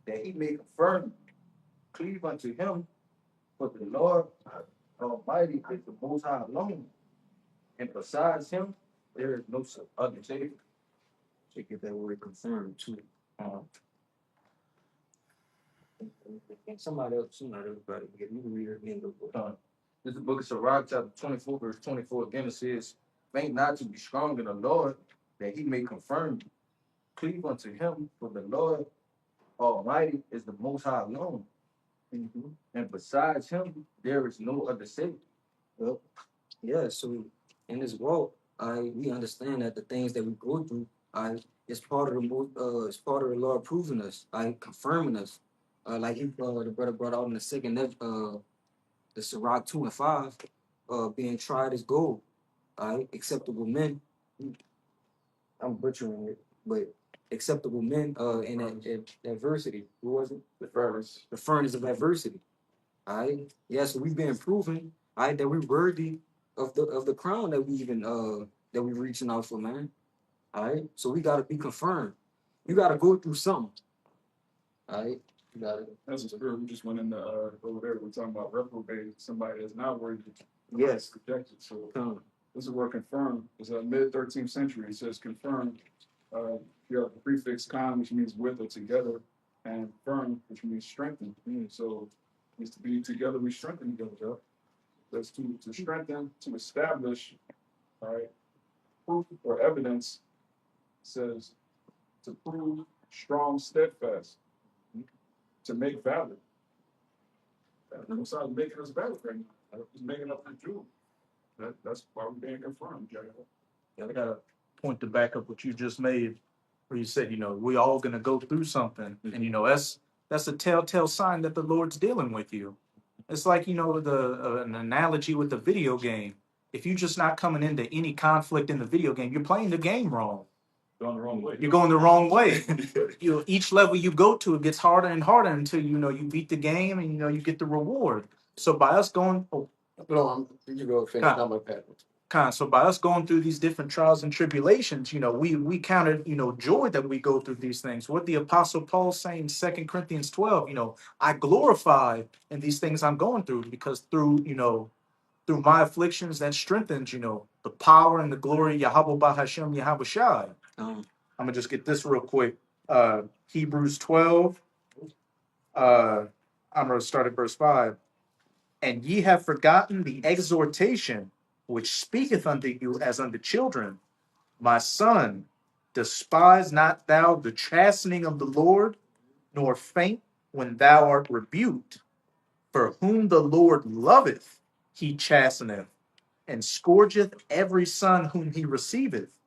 that he may confirm you. Cleave unto him, for the Lord Almighty is the Most High alone. And besides him, there is no other Savior. To get that word confirmed too. Somebody else, everybody. You can read it again. This is the book of Sirach, chapter 24, verse 24. Again, it says, think not to be strong in the Lord, that he may confirm you. Cleave unto him, for the Lord Almighty is the Most High alone. And besides him, there is no other Savior. Well, yeah, so in this walk, we understand that the things that we go through, it's part of it's part of the Lord proving us, confirming us. Like the brother brought out in the second, the Sirach 2 and 5, being tried as gold, acceptable men. I'm butchering it, but acceptable men in that adversity. Who was it? The furnace. The furnace of adversity. All right. Yeah, so we've been proven, that we're worthy of the crown that we even that we're reaching out for, man. All right. So we gotta be confirmed. You gotta go through something. All right. You gotta. That's a spirit. We just went in the over there. We're talking about reprobate, somebody that's not worthy. Yes. Rejected. So this is word confirmed. It's a mid 13th century. It says confirmed. You have the prefix con, which means with or together, and firm, which means strengthen. So it needs to be together. We strengthen together. Joe. That's to strengthen, to establish. All right. Proof or evidence says to prove strong, steadfast, to make valid. That's not making us valid right now. It's making up the Jew. That's why we're being confirmed. Yeah, I got a point to back up what you just made, where you said, we all gonna go through something, and that's a telltale sign that the Lord's dealing with you. It's like an analogy with the video game. If you're just not coming into any conflict in the video game, you're playing the game wrong. Going the wrong way. You're going the wrong way. Each level you go to, it gets harder and harder until you beat the game and you get the reward. So by us going, No, you go finish. I'm a pet. So by us going through these different trials and tribulations, we counted, joy that we go through these things. What the apostle Paul saying in 2 Corinthians 12, I glorify in these things I'm going through because through my afflictions that strengthens, the power and the glory of Yahweh Bahashem Yahweh Shai. I'm gonna just get this real quick. Hebrews 12. I'm gonna start at verse 5. And ye have forgotten the exhortation which speaketh unto you as unto children. My son, despise not thou the chastening of the Lord, nor faint when thou art rebuked. For whom the Lord loveth, he chasteneth, and scourgeth every son whom he receiveth.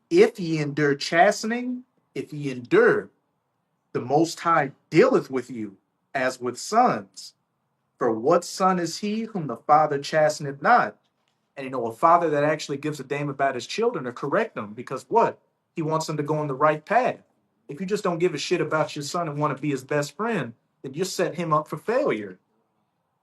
If ye endure chastening, if ye endure, the Most High dealeth with you as with sons. For what son is he whom the father chasteneth not? And a father that actually gives a damn about his children to correct them, because what? He wants them to go on the right path. If you just don't give a shit about your son and want to be his best friend, then you set him up for failure.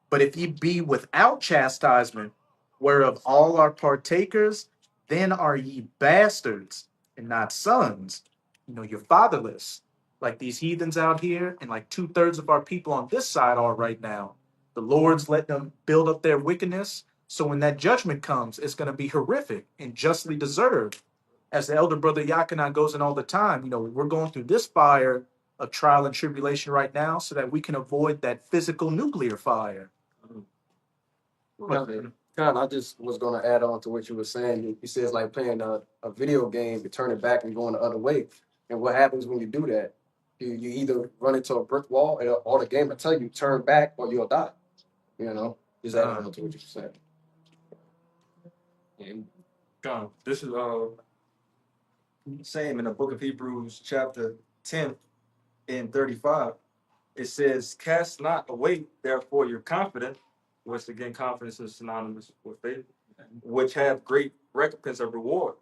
But if ye be without chastisement, whereof all are partakers, then are ye bastards and not sons. You're fatherless, like these heathens out here, and like 2/3 of our people on this side are right now. The Lord's let them build up their wickedness. So when that judgment comes, it's going to be horrific and justly deserved. As the elder brother Yakana goes in all the time, we're going through this fire of trial and tribulation right now so that we can avoid that physical nuclear fire. Okay. Kind I just was gonna add on to what you were saying. You said it's like playing a video game, you turn it back and going the other way. And what happens when you do that? You either run into a brick wall or the game will tell you turn back or you'll die. Just add on to what you said. God, this is Same in the book of Hebrews, chapter 10 and 35. It says, cast not away, therefore, your confidence, which again, confidence is synonymous with faith, which have great recompense of reward.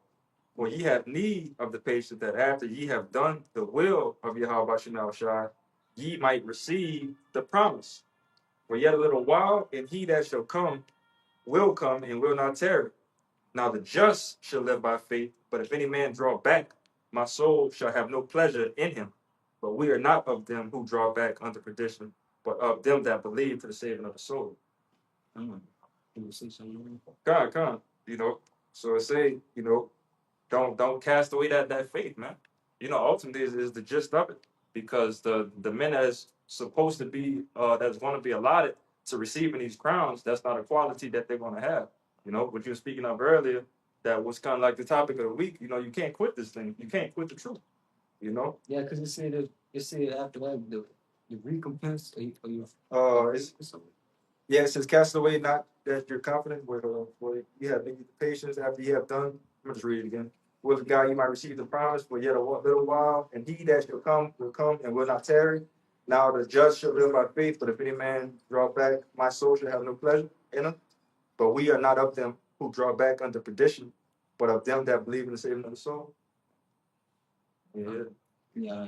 For ye have need of the patience that after ye have done the will of Yahweh Shemel Shai, ye might receive the promise. For yet a little while, and he that shall come will come and will not tarry. Now the just shall live by faith, but if any man draw back, my soul shall have no pleasure in him. But we are not of them who draw back unto perdition, but of them that believe to the saving of the soul. God, So it say, don't cast away that faith, man. Ultimately is the gist of it, because the men that's supposed to be that's going to be allotted to receiving these crowns, that's not a quality that they're going to have. What you were speaking of earlier, that was kind of like the topic of the week. You can't quit this thing. You can't quit the truth. Yeah, because it said after that the recompense. It says, cast away not that you're confident with, you have the patience after you have done. I'm gonna just read it again. With God, you might receive the promise for yet a little while, and he that shall come will come and will not tarry. Now the just shall live by faith, but if any man draw back, my soul shall have no pleasure in him. But we are not of them who draw back unto perdition, but of them that believe in the saving of the soul. Yeah. Yeah,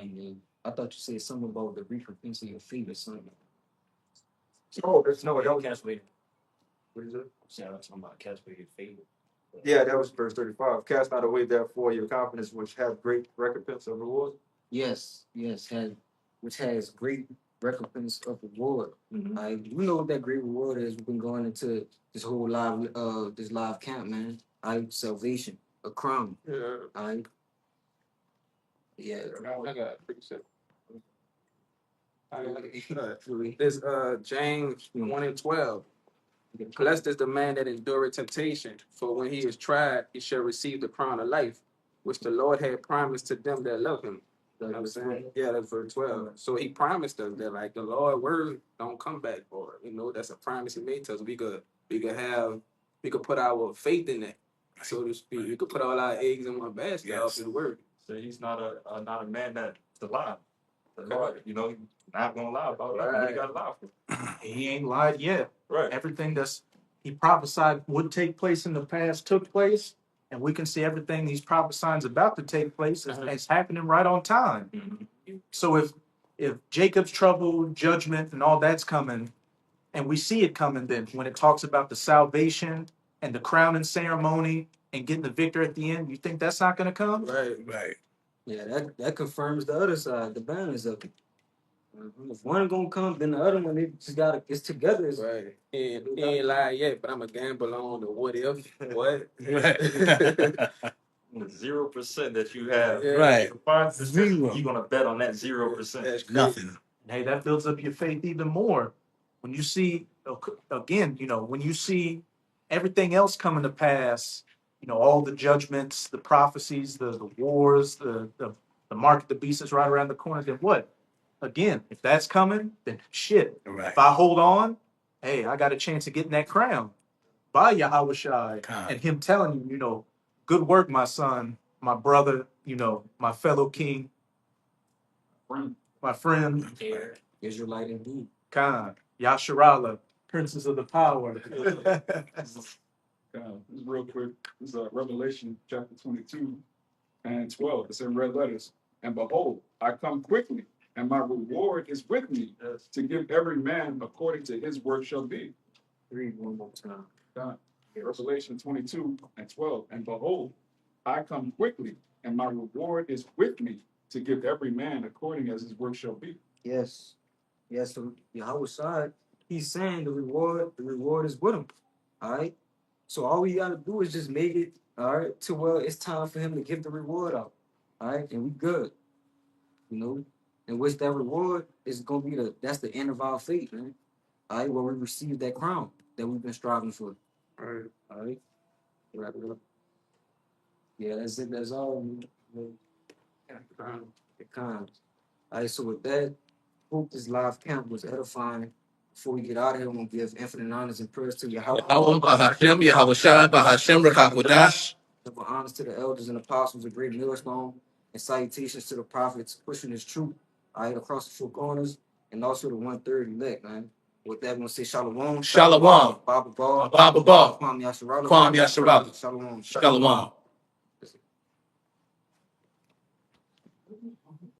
I thought you said something about the recompense of your faith or something. That was Cast away. what is it? Yeah, I'm talking about cast away your faith. Yeah, that was verse 35. Cast not away therefore your confidence, which have great recompense of reward. Yes, which has great recompense of reward. Mhm. We know what that great reward is. We've been going into this whole live camp, man. Salvation, a crown. Yeah. Yeah. I got it pretty simple. This James 1:12. Blessed is the man that endureth temptation, for when he is tried, he shall receive the crown of life, which the Lord had promised to them that love him. You know what I'm saying? Yeah, that's verse 12. So he promised us that like the Lord word don't come back for it. That's a promise he made to us. We could put our faith in that, so to speak. We could put all our eggs in one basket off his word. So he's not a man that to lie. The Lord, not gonna lie about nothing. What he got to lie for? He ain't lied yet. Right. Everything he prophesied would take place in the past took place, and we can see everything he's prophesying about to take place is happening right on time. Mm-hmm. So if Jacob's trouble, judgment, and all that's coming, and we see it coming, then when it talks about the salvation and the crowning ceremony and getting the victor at the end, you think that's not going to come? Right. Right. Yeah, that confirms the other side, the balance of it. If one gonna come, then the other one it just gotta it's together. It's, Right. He ain't lied yet, but I'm a gamble on the what if. What? Right. 0% that you have. Yeah. Right. 5%, Zero. you're gonna bet on that 0%. That's crazy. Nothing. Hey, that builds up your faith even more. When you see, again, when you see everything else coming to pass, all the judgments, the prophecies, the wars, the mark of the beast is right around the corner, then what? Again, if that's coming, then shit. Right. If I hold on, hey, I got a chance of getting that crown by Yahweh Shai and him telling you, good work, my son, my brother, my fellow king, my friend, Israelite indeed. Khan, Yasharala, princes of the power. This is real quick. This is Revelation chapter 22 and 12. It's in red letters. And behold, I come quickly, and my reward is with me to give every man according to his work shall be. Read one more time. Revelation 22 and 12. And behold, I come quickly, and my reward is with me to give every man according as his work shall be. Yes. Yes, so Yahweh side, he's saying the reward is with him. All right. So all we gotta do is just make it all right to where it's time for him to give the reward out. All right, and we good. And which that reward is gonna be that's the end of our faith, man. All right, where we receive that crown that we've been striving for. All right. Wrap it up. Yeah, that's it. That's all. The cons. All right, so with that, hope this live camp was edifying. Before we get out of here, we're gonna give infinite honors and prayers to Yahweh. Yahweh Shai, Bahashem, Rakakwadash. Give honors to the elders and apostles, a great millstone, and salutations to the prophets pushing this truth all right across the four corners, and also the 1/3 elect, man. With that, we're gonna say Shalom. Shalom. Baba Ball. Baba Ball. Kwam Yasharala. Kwam Yasharala. Shalom. Shalom.